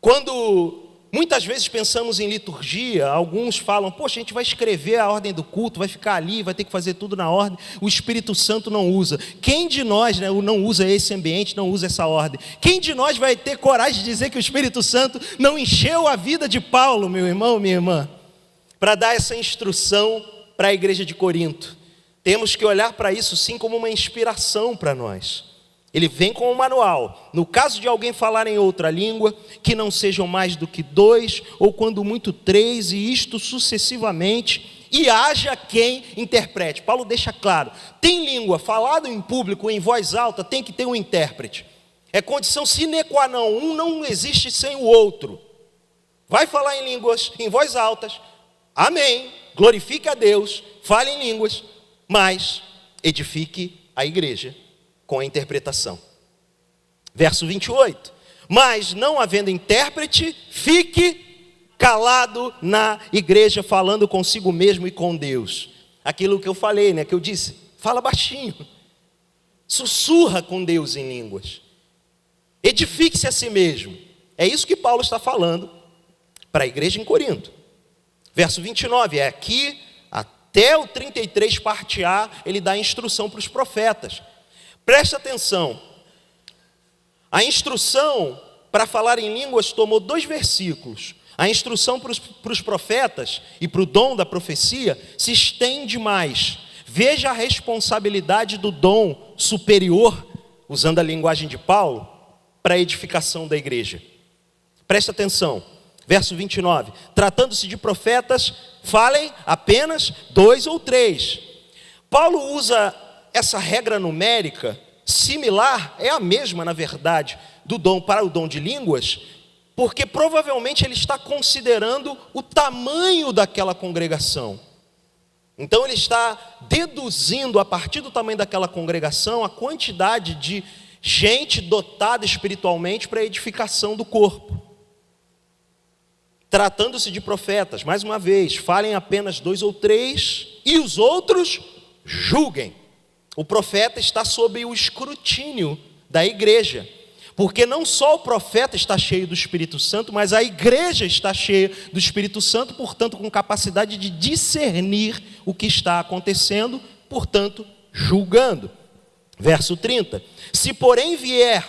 Quando muitas vezes pensamos em liturgia, alguns falam, poxa, a gente vai escrever a ordem do culto, vai ficar ali, vai ter que fazer tudo na ordem, o Espírito Santo não usa. Quem de nós, não usa esse ambiente, não usa essa ordem? Quem de nós vai ter coragem de dizer que o Espírito Santo não encheu a vida de Paulo, meu irmão, minha irmã, para dar essa instrução para a igreja de Corinto? Temos que olhar para isso sim como uma inspiração para nós. Ele vem com um manual. No caso de alguém falar em outra língua, que não sejam mais do que 2, ou quando muito 3, e isto sucessivamente, e haja quem interprete. Paulo deixa claro, tem língua falada em público, em voz alta, tem que ter um intérprete. É condição sine qua non, um não existe sem o outro. Vai falar em línguas, em voz altas, amém, glorifique a Deus, fale em línguas, mas edifique a igreja com a interpretação. Verso 28. Mas não havendo intérprete, fique calado na igreja, falando consigo mesmo e com Deus. Aquilo que eu falei, que eu disse, fala baixinho. Sussurra com Deus em línguas. Edifique-se a si mesmo. É isso que Paulo está falando para a igreja em Corinto. Verso 29, é aqui até o 33, parte A, ele dá instrução para os profetas. Preste atenção, a instrução para falar em línguas tomou 2 versículos. A instrução para os profetas e para o dom da profecia se estende mais. Veja a responsabilidade do dom superior, usando a linguagem de Paulo, para a edificação da igreja. Preste atenção, verso 29. Tratando-se de profetas, falem apenas 2 ou 3. Paulo usa essa regra numérica, similar, é a mesma na verdade, do dom para o dom de línguas, porque provavelmente ele está considerando o tamanho daquela congregação. Então ele está deduzindo, a partir do tamanho daquela congregação, a quantidade de gente dotada espiritualmente para a edificação do corpo. Tratando-se de profetas, mais uma vez, falem apenas 2 ou 3 e os outros julguem. O profeta está sob o escrutínio da igreja, porque não só o profeta está cheio do Espírito Santo, mas a igreja está cheia do Espírito Santo, portanto com capacidade de discernir o que está acontecendo, portanto julgando. Verso 30, se porém vier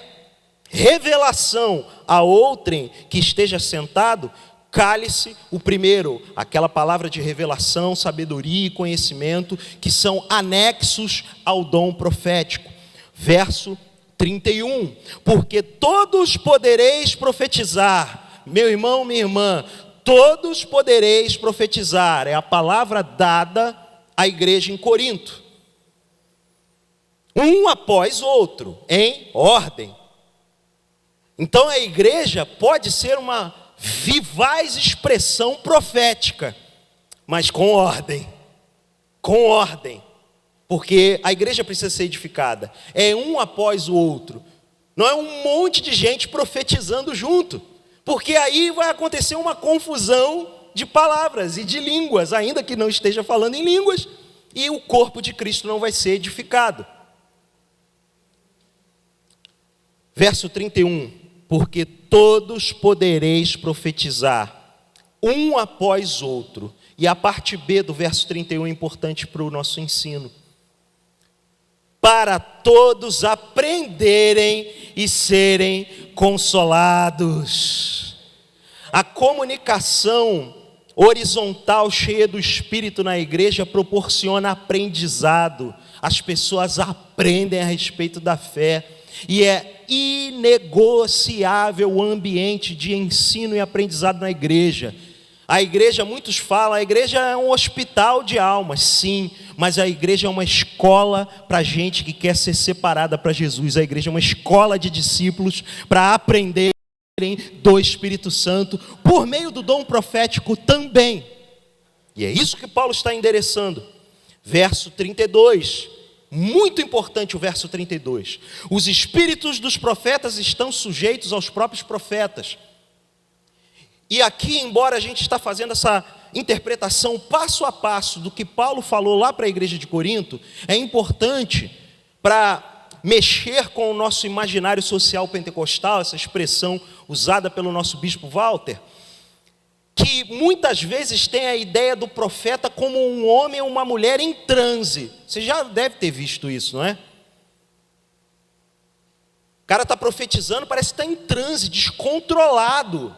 revelação a outrem que esteja sentado, cale-se o primeiro, aquela palavra de revelação, sabedoria e conhecimento, que são anexos ao dom profético. Verso 31, porque todos podereis profetizar, meu irmão, minha irmã, todos podereis profetizar, é a palavra dada à igreja em Corinto, um após outro, em ordem. Então a igreja pode ser uma vivaz expressão profética, mas com ordem, porque a igreja precisa ser edificada, é um após o outro, não é um monte de gente profetizando junto, porque aí vai acontecer uma confusão de palavras e de línguas, ainda que não esteja falando em línguas, e o corpo de Cristo não vai ser edificado. Verso 31, porque todos podereis profetizar, um após outro. E a parte B do verso 31 é importante para o nosso ensino. Para todos aprenderem e serem consolados. A comunicação horizontal cheia do Espírito na igreja proporciona aprendizado. As pessoas aprendem a respeito da fé. E é inegociável o ambiente de ensino e aprendizado na igreja. A igreja, muitos falam, a igreja é um hospital de almas, sim, mas a igreja é uma escola para gente que quer ser separada para Jesus. A igreja é uma escola de discípulos para aprenderem do Espírito Santo, por meio do dom profético também. E é isso que Paulo está endereçando. Verso 32, muito importante o verso 32. Os espíritos dos profetas estão sujeitos aos próprios profetas. E aqui, embora a gente está fazendo essa interpretação passo a passo do que Paulo falou lá para a igreja de Corinto, é importante para mexer com o nosso imaginário social pentecostal, essa expressão usada pelo nosso bispo Walter, que muitas vezes tem a ideia do profeta como um homem ou uma mulher em transe. Você já deve ter visto isso, não é? O cara está profetizando, parece que está em transe, descontrolado.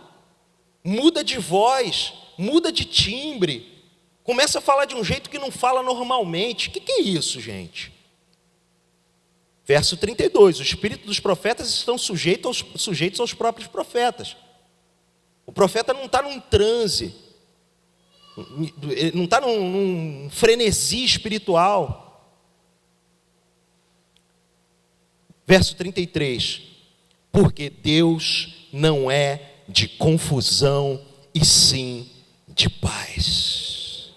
Muda de voz, muda de timbre, começa a falar de um jeito que não fala normalmente. O que é isso, gente? Verso 32, o espírito dos profetas estão sujeitos aos próprios profetas. O profeta não está num transe, não está num frenesi espiritual. Verso 33, porque Deus não é de confusão e sim de paz.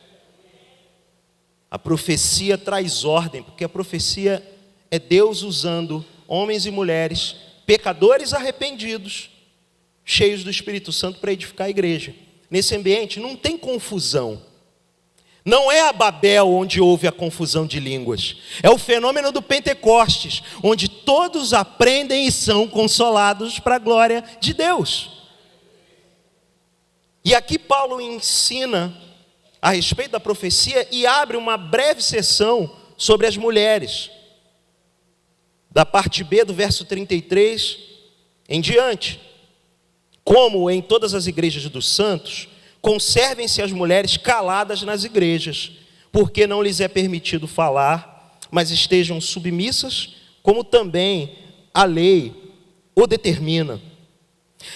A profecia traz ordem, porque a profecia é Deus usando homens e mulheres, pecadores arrependidos, cheios do Espírito Santo para edificar a igreja. Nesse ambiente não tem confusão. Não é a Babel onde houve a confusão de línguas. É o fenômeno do Pentecostes, onde todos aprendem e são consolados para a glória de Deus. E aqui Paulo ensina a respeito da profecia e abre uma breve sessão sobre as mulheres. Da parte B do verso 33 em diante. Como em todas as igrejas dos santos, conservem-se as mulheres caladas nas igrejas, porque não lhes é permitido falar, mas estejam submissas, como também a lei o determina.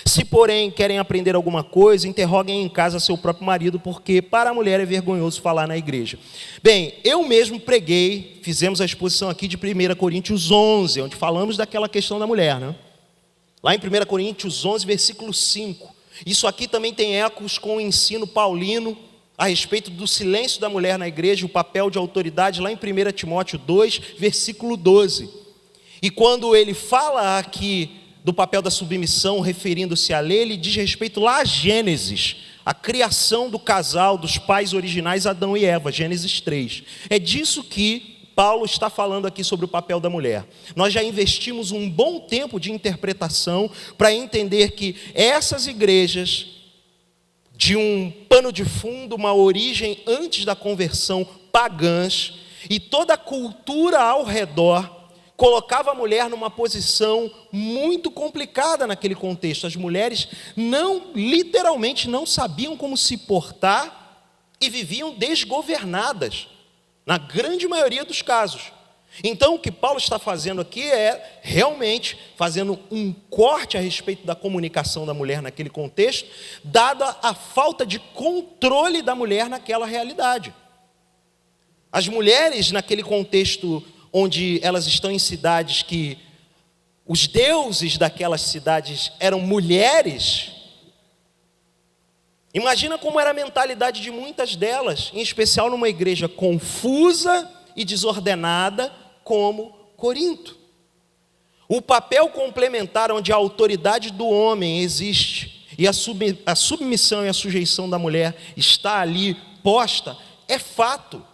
Se, porém, querem aprender alguma coisa, interroguem em casa seu próprio marido, porque para a mulher é vergonhoso falar na igreja. Bem, eu mesmo preguei, fizemos a exposição aqui de 1 Coríntios 11, onde falamos daquela questão da mulher, né? Lá em 1 Coríntios 11, versículo 5. Isso aqui também tem ecos com o ensino paulino a respeito do silêncio da mulher na igreja, o papel de autoridade, lá em 1 Timóteo 2, versículo 12. E quando ele fala aqui do papel da submissão, referindo-se à lei, ele diz respeito lá a Gênesis, a criação do casal, dos pais originais, Adão e Eva, Gênesis 3. É disso que Paulo está falando aqui sobre o papel da mulher. Nós já investimos um bom tempo de interpretação para entender que essas igrejas, de um pano de fundo, uma origem antes da conversão, pagãs, e toda a cultura ao redor, colocava a mulher numa posição muito complicada naquele contexto. As mulheres literalmente não sabiam como se portar e viviam desgovernadas, na grande maioria dos casos. Então o que Paulo está fazendo aqui é realmente fazendo um corte a respeito da comunicação da mulher naquele contexto, dada a falta de controle da mulher naquela realidade. As mulheres naquele contexto onde elas estão em cidades que os deuses daquelas cidades eram mulheres, imagina como era a mentalidade de muitas delas, em especial numa igreja confusa e desordenada como Corinto. O papel complementar onde a autoridade do homem existe e a submissão e a sujeição da mulher está ali posta, é fato.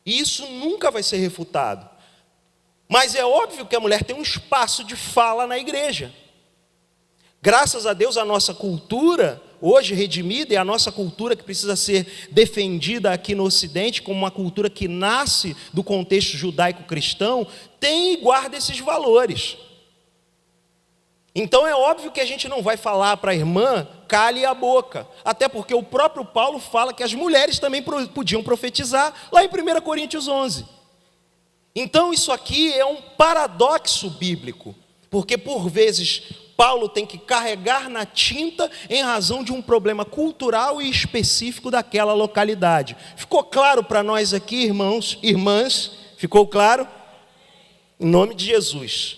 E isso nunca vai ser refutado. Mas é óbvio que a mulher tem um espaço de fala na igreja. Graças a Deus, a nossa cultura, hoje redimida, é a nossa cultura que precisa ser defendida aqui no Ocidente, como uma cultura que nasce do contexto judaico-cristão, tem e guarda esses valores. Então é óbvio que a gente não vai falar para a irmã, cale a boca. Até porque o próprio Paulo fala que as mulheres também podiam profetizar, lá em 1 Coríntios 11. Então isso aqui é um paradoxo bíblico, porque por vezes Paulo tem que carregar na tinta em razão de um problema cultural e específico daquela localidade. Ficou claro para nós aqui, irmãos, irmãs? Ficou claro? Em nome de Jesus.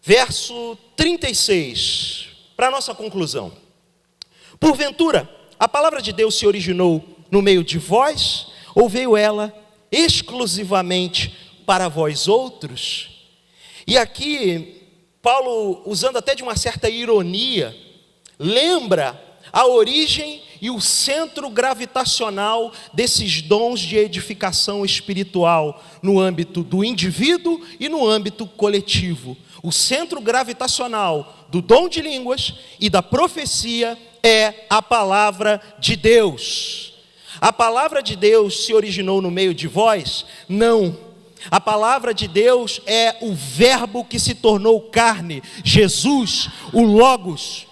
Verso 36, para a nossa conclusão. Porventura, a palavra de Deus se originou no meio de vós, ou veio ela exclusivamente para vós outros? E aqui, Paulo, usando até de uma certa ironia, lembra a origem e o centro gravitacional desses dons de edificação espiritual no âmbito do indivíduo e no âmbito coletivo. O centro gravitacional do dom de línguas e da profecia é a palavra de Deus. A palavra de Deus se originou no meio de vós? Não. A palavra de Deus é o verbo que se tornou carne, Jesus, o Logos.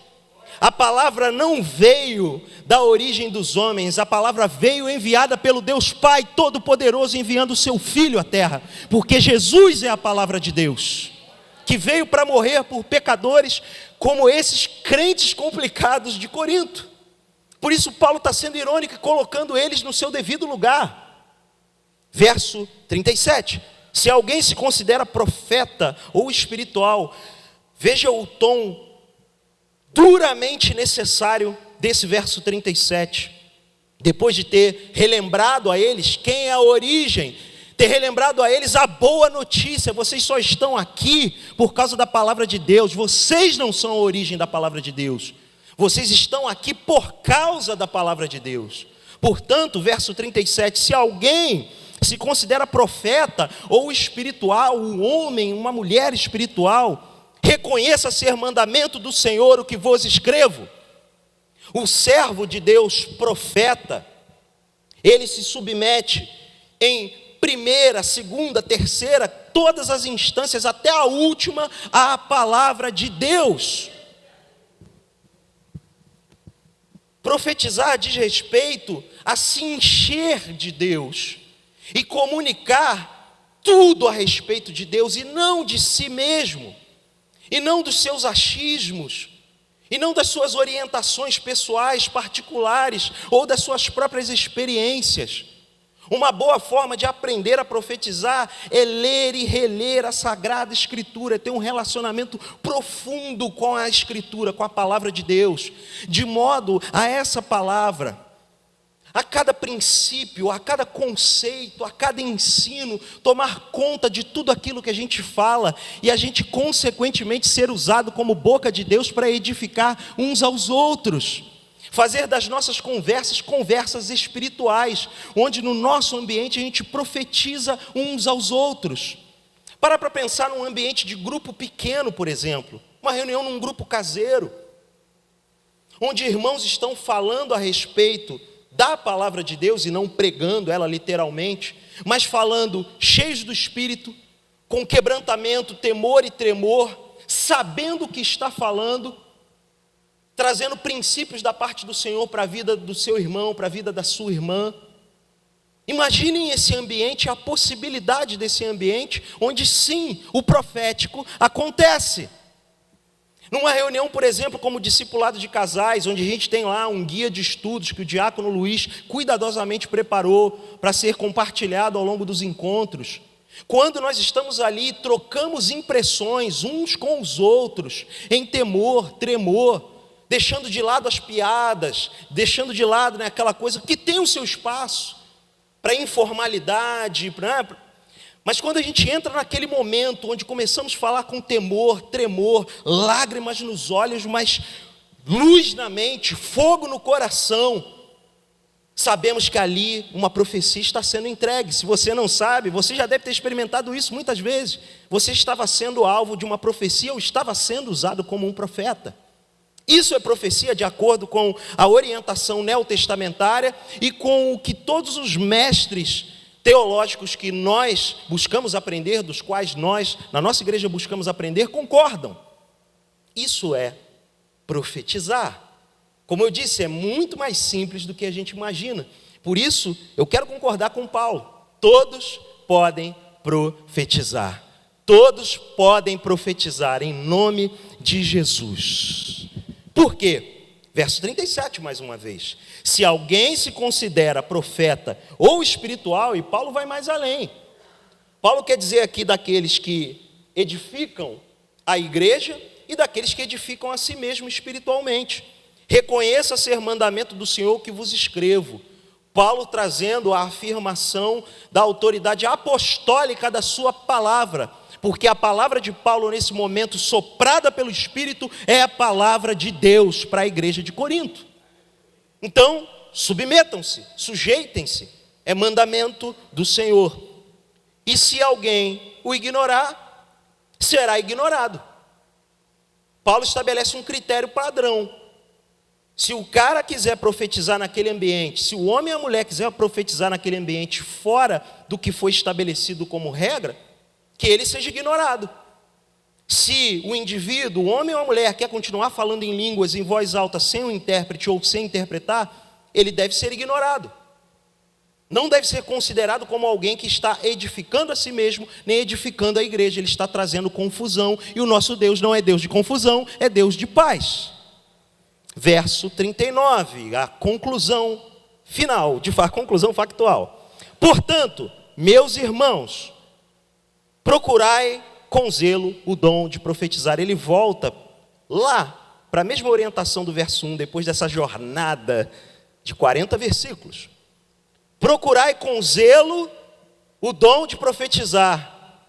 A palavra não veio da origem dos homens, a palavra veio enviada pelo Deus Pai Todo-Poderoso, enviando o seu Filho à terra, porque Jesus é a palavra de Deus, que veio para morrer por pecadores como esses crentes complicados de Corinto. Por isso Paulo está sendo irônico e colocando eles no seu devido lugar. Verso 37. Se alguém se considera profeta ou espiritual, veja o tom duramente necessário desse verso 37. Depois de ter relembrado a eles quem é a origem, ter relembrado a eles a boa notícia: vocês só estão aqui por causa da palavra de Deus, vocês não são a origem da palavra de Deus. Vocês estão aqui por causa da palavra de Deus. Portanto, verso 37, se alguém se considera profeta ou espiritual, um homem, uma mulher espiritual, reconheça ser mandamento do Senhor o que vos escrevo. O servo de Deus, profeta, ele se submete em primeira, segunda, terceira, todas as instâncias, até a última, à palavra de Deus. Profetizar diz respeito a se encher de Deus e comunicar tudo a respeito de Deus, e não de si mesmo, e não dos seus achismos, e não das suas orientações pessoais, particulares, ou das suas próprias experiências. Uma boa forma de aprender a profetizar é ler e reler a Sagrada Escritura, é ter um relacionamento profundo com a Escritura, com a palavra de Deus, de modo a essa palavra a cada princípio, a cada conceito, a cada ensino, tomar conta de tudo aquilo que a gente fala e a gente consequentemente ser usado como boca de Deus para edificar uns aos outros. Fazer das nossas conversas, conversas espirituais, onde no nosso ambiente a gente profetiza uns aos outros. Para pensar num ambiente de grupo pequeno, por exemplo, uma reunião num grupo caseiro, onde irmãos estão falando a respeito da palavra de Deus e não pregando ela literalmente, mas falando cheios do Espírito, com quebrantamento, temor e tremor, sabendo o que está falando, trazendo princípios da parte do Senhor para a vida do seu irmão, para a vida da sua irmã. Imaginem esse ambiente, a possibilidade desse ambiente, onde sim, o profético acontece. Numa reunião, por exemplo, como discipulado de casais, onde a gente tem lá um guia de estudos que o diácono Luiz cuidadosamente preparou para ser compartilhado ao longo dos encontros. Quando nós estamos ali, trocamos impressões uns com os outros, em temor, tremor, deixando de lado as piadas, deixando de lado, né, aquela coisa que tem o seu espaço para informalidade, mas quando a gente entra naquele momento onde começamos a falar com temor, tremor, lágrimas nos olhos, mas luz na mente, fogo no coração, sabemos que ali uma profecia está sendo entregue. Se você não sabe, você já deve ter experimentado isso muitas vezes. Você estava sendo alvo de uma profecia ou estava sendo usado como um profeta. Isso é profecia de acordo com a orientação neotestamentária e com o que todos os mestres teológicos que nós buscamos aprender, dos quais nós, na nossa igreja, buscamos aprender, concordam. Isso é profetizar. Como eu disse, é muito mais simples do que a gente imagina. Por isso, eu quero concordar com Paulo. Todos podem profetizar. Todos podem profetizar em nome de Jesus. Por quê? Verso 37, mais uma vez. Se alguém se considera profeta ou espiritual, e Paulo vai mais além. Paulo quer dizer aqui daqueles que edificam a igreja e daqueles que edificam a si mesmo espiritualmente. Reconheça ser mandamento do Senhor que vos escrevo. Paulo trazendo a afirmação da autoridade apostólica da sua palavra. Porque a palavra de Paulo nesse momento, soprada pelo Espírito, é a palavra de Deus para a igreja de Corinto. Então, submetam-se, sujeitem-se, é mandamento do Senhor. E se alguém o ignorar, será ignorado. Paulo estabelece um critério padrão. Se o cara quiser profetizar naquele ambiente, se o homem e a mulher quiser profetizar naquele ambiente fora do que foi estabelecido como regra, que ele seja ignorado. Se o indivíduo, o homem ou a mulher, quer continuar falando em línguas em voz alta sem um intérprete ou sem interpretar, ele deve ser ignorado. Não deve ser considerado como alguém que está edificando a si mesmo, nem edificando a igreja. Ele está trazendo confusão, e o nosso Deus não é Deus de confusão, é Deus de paz. Verso 39, a conclusão final, a conclusão factual. Portanto, meus irmãos, procurai com zelo o dom de profetizar. Ele volta lá para a mesma orientação do verso 1, depois dessa jornada de 40 versículos. Procurai com zelo o dom de profetizar,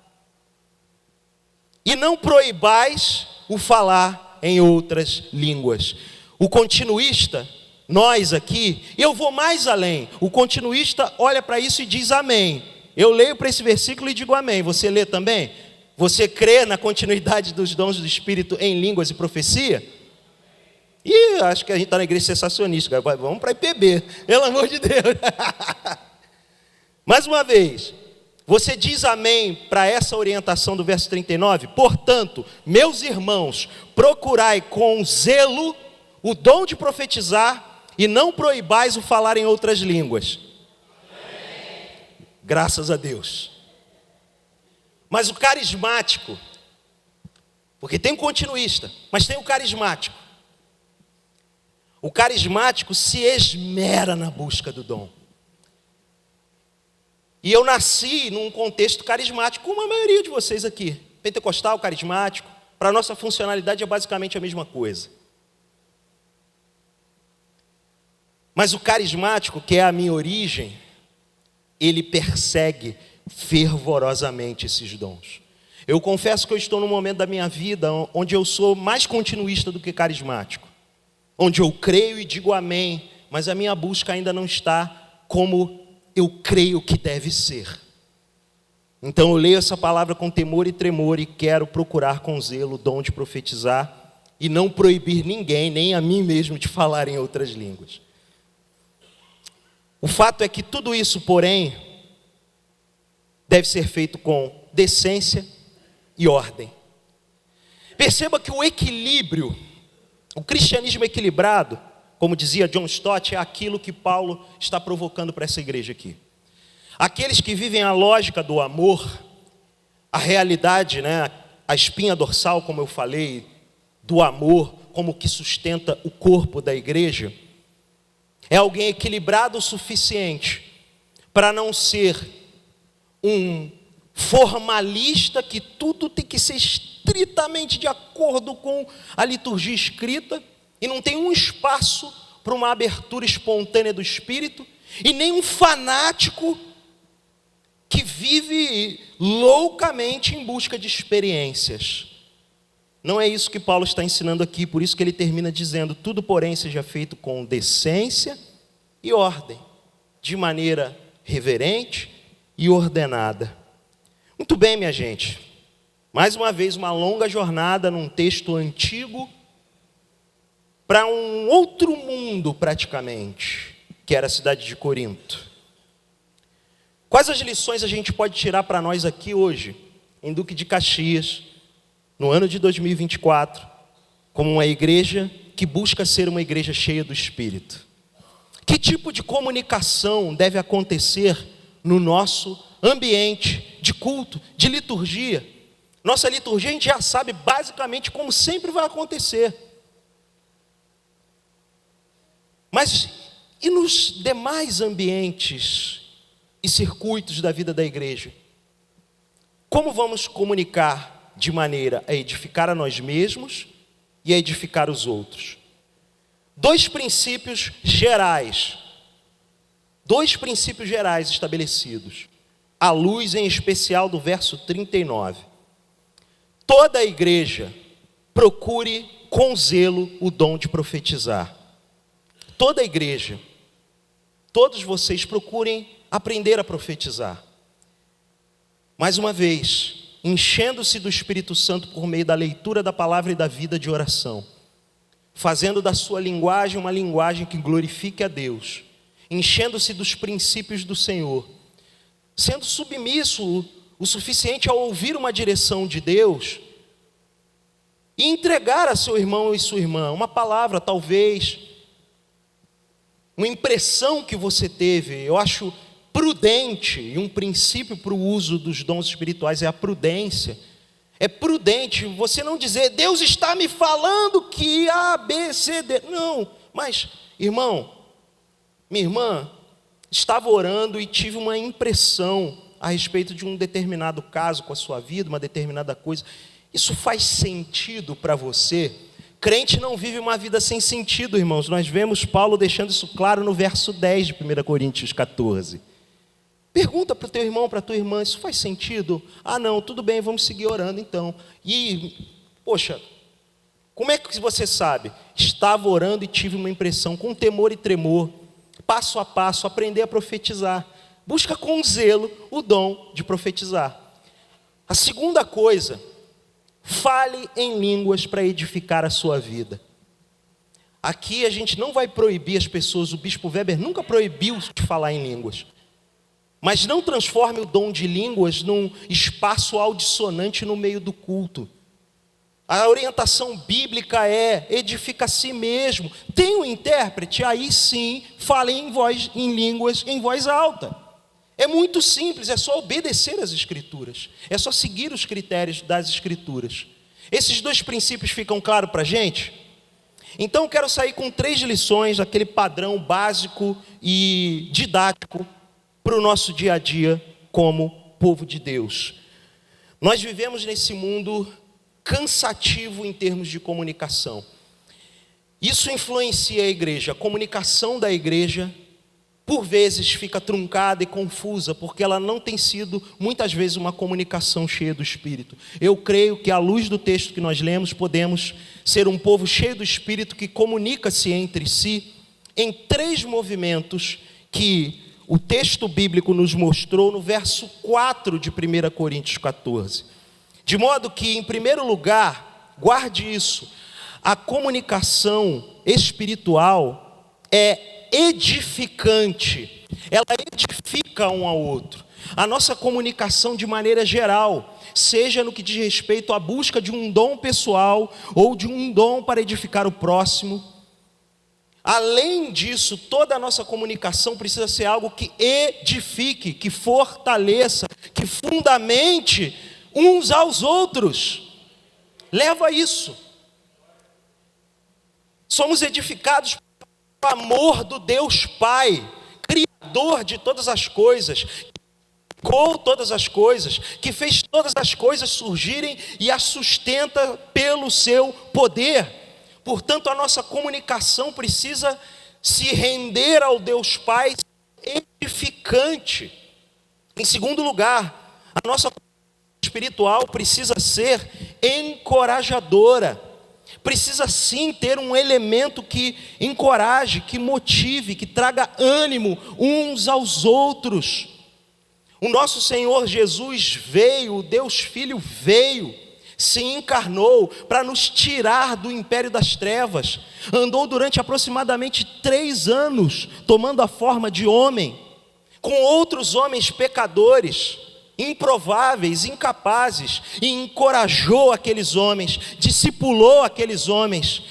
e não proibais o falar em outras línguas. O continuista, nós aqui, eu vou mais além. O continuista olha para isso e diz amém. Eu leio para esse versículo e digo amém. Você lê também? Você crê na continuidade dos dons do Espírito em línguas e profecia? E acho que a gente está na igreja sensacionista. Vamos para IPB, pelo amor de Deus. Mais uma vez, você diz amém para essa orientação do verso 39? Portanto, meus irmãos, procurai com zelo o dom de profetizar e não proibais o falar em outras línguas. Graças a Deus. Mas o carismático, porque tem um continuista, mas tem o carismático. O carismático se esmera na busca do dom. E eu nasci num contexto carismático, como a maioria de vocês aqui. Pentecostal, carismático, para a nossa funcionalidade é basicamente a mesma coisa. Mas o carismático, que é a minha origem, ele persegue fervorosamente esses dons. Eu confesso que eu estou num momento da minha vida onde eu sou mais continuista do que carismático. Onde eu creio e digo amém, mas a minha busca ainda não está como eu creio que deve ser. Então eu leio essa palavra com temor e tremor e quero procurar com zelo o dom de profetizar e não proibir ninguém, nem a mim mesmo, de falar em outras línguas. O fato é que tudo isso, porém, deve ser feito com decência e ordem. Perceba que o equilíbrio, o cristianismo equilibrado, como dizia John Stott, é aquilo que Paulo está provocando para essa igreja aqui. Aqueles que vivem a lógica do amor, a realidade, a espinha dorsal, como eu falei, do amor, como que sustenta o corpo da igreja, é alguém equilibrado o suficiente para não ser um formalista que tudo tem que ser estritamente de acordo com a liturgia escrita e não tem um espaço para uma abertura espontânea do espírito, e nem um fanático que vive loucamente em busca de experiências. Não é isso que Paulo está ensinando aqui, por isso que ele termina dizendo: tudo, porém, seja feito com decência e ordem, de maneira reverente e ordenada. Muito bem, minha gente. Mais uma vez, uma longa jornada num texto antigo para um outro mundo, praticamente, que era a cidade de Corinto. Quais as lições a gente pode tirar para nós aqui hoje, em Duque de Caxias, no ano de 2024, como uma igreja que busca ser uma igreja cheia do Espírito? Que tipo de comunicação deve acontecer no nosso ambiente de culto, de liturgia? Nossa liturgia a gente já sabe basicamente como sempre vai acontecer. Mas e nos demais ambientes e circuitos da vida da igreja? Como vamos comunicar de maneira a edificar a nós mesmos e a edificar os outros? Dois princípios gerais estabelecidos, à luz em especial do verso 39. Toda a igreja procure com zelo o dom de profetizar. Toda a igreja, todos vocês procurem aprender a profetizar. Mais uma vez, enchendo-se do Espírito Santo por meio da leitura da palavra e da vida de oração, fazendo da sua linguagem uma linguagem que glorifique a Deus, enchendo-se dos princípios do Senhor, sendo submisso o suficiente a ouvir uma direção de Deus e entregar a seu irmão e sua irmã uma palavra, talvez uma impressão que você teve. Eu acho prudente, e um princípio para o uso dos dons espirituais é a prudência. É prudente você não dizer: Deus está me falando que A, B, C, D. Não, mas, irmão, minha irmã, estava orando e tive uma impressão a respeito de um determinado caso com a sua vida, uma determinada coisa. Isso faz sentido para você? Crente não vive uma vida sem sentido, irmãos. Nós vemos Paulo deixando isso claro no verso 10 de 1 Coríntios 14. Pergunta para o teu irmão, para a tua irmã: isso faz sentido? Ah, não, tudo bem, vamos seguir orando então. E, poxa, como é que você sabe? Estava orando e tive uma impressão, com temor e tremor, passo a passo, aprender a profetizar. Busca com zelo o dom de profetizar. A segunda coisa: fale em línguas para edificar a sua vida. Aqui a gente não vai proibir as pessoas, o bispo Weber nunca proibiu de falar em línguas. Mas não transforme o dom de línguas num espaço aldissonante no meio do culto. A orientação bíblica é: edifica a si mesmo. Tem um intérprete, aí sim, fale em línguas em voz alta. É muito simples, é só obedecer às Escrituras. É só seguir os critérios das Escrituras. Esses dois princípios ficam claros para a gente? Então eu quero sair com 3 lições, daquele padrão básico e didático para o nosso dia a dia como povo de Deus. Nós vivemos nesse mundo cansativo em termos de comunicação. Isso influencia a igreja. A comunicação da igreja, por vezes, fica truncada e confusa, porque ela não tem sido, muitas vezes, uma comunicação cheia do Espírito. Eu creio que, à luz do texto que nós lemos, podemos ser um povo cheio do Espírito, que comunica-se entre si, em 3 movimentos que o texto bíblico nos mostrou no verso 4 de 1 Coríntios 14. De modo que, em primeiro lugar, guarde isso, a comunicação espiritual é edificante, ela edifica um ao outro. A nossa comunicação de maneira geral, seja no que diz respeito à busca de um dom pessoal ou de um dom para edificar o próximo. Além disso, toda a nossa comunicação precisa ser algo que edifique, que fortaleça, que fundamente uns aos outros. Leva a isso. Somos edificados pelo amor do Deus Pai, Criador de todas as coisas, que criou todas as coisas, que fez todas as coisas surgirem e as sustenta pelo seu poder. Portanto, a nossa comunicação precisa se render ao Deus Pai edificante. Em segundo lugar, a nossa comunicação espiritual precisa ser encorajadora. Precisa sim ter um elemento que encoraje, que motive, que traga ânimo uns aos outros. O nosso Senhor Jesus veio, o Deus Filho veio, se encarnou para nos tirar do império das trevas. Andou durante aproximadamente 3 anos, tomando a forma de homem, com outros homens pecadores, improváveis, incapazes, e encorajou aqueles homens, discipulou aqueles homens,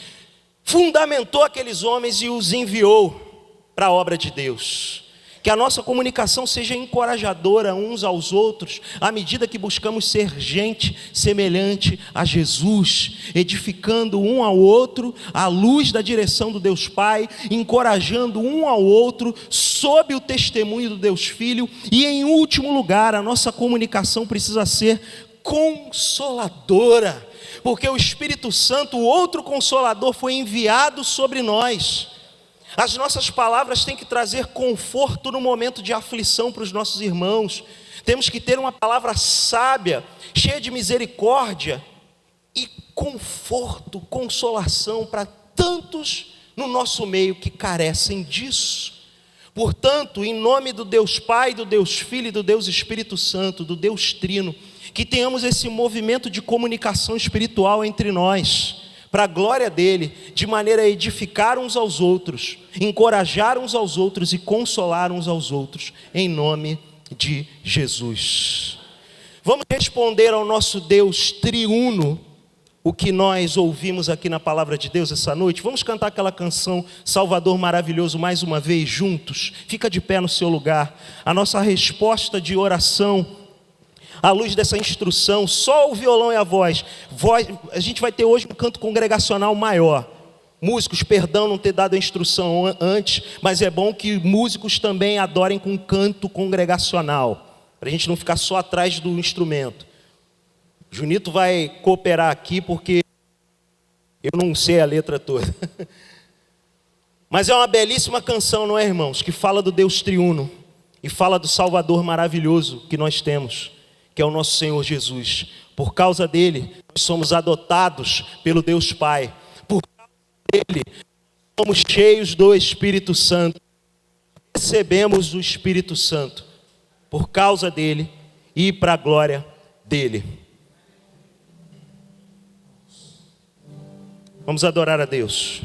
fundamentou aqueles homens e os enviou para a obra de Deus. Que a nossa comunicação seja encorajadora uns aos outros, à medida que buscamos ser gente semelhante a Jesus, edificando um ao outro, à luz da direção do Deus Pai, encorajando um ao outro, sob o testemunho do Deus Filho, e em último lugar, a nossa comunicação precisa ser consoladora, porque o Espírito Santo, o outro Consolador, foi enviado sobre nós. As nossas palavras têm que trazer conforto no momento de aflição para os nossos irmãos. Temos que ter uma palavra sábia, cheia de misericórdia e conforto, consolação para tantos no nosso meio que carecem disso. Portanto, em nome do Deus Pai, do Deus Filho e do Deus Espírito Santo, do Deus Trino, que tenhamos esse movimento de comunicação espiritual entre nós, para a glória dele, de maneira a edificar uns aos outros, encorajar uns aos outros e consolar uns aos outros, em nome de Jesus. Vamos responder ao nosso Deus triuno, o que nós ouvimos aqui na palavra de Deus essa noite. Vamos cantar aquela canção Salvador Maravilhoso mais uma vez juntos. Fica de pé no seu lugar. A nossa resposta de oração, à luz dessa instrução, só o violão e a voz, a gente vai ter hoje um canto congregacional maior. Músicos, perdão não ter dado a instrução antes, mas é bom que músicos também adorem com canto congregacional, para a gente não ficar só atrás do instrumento. Junito vai cooperar aqui, porque eu não sei a letra toda. Mas é uma belíssima canção, não é, irmãos? Que fala do Deus triuno e fala do Salvador maravilhoso que nós temos, que é o nosso Senhor Jesus. Por causa dele, nós somos adotados pelo Deus Pai. Por causa dele, somos cheios do Espírito Santo. Recebemos o Espírito Santo por causa dele e para a glória dele. Vamos adorar a Deus.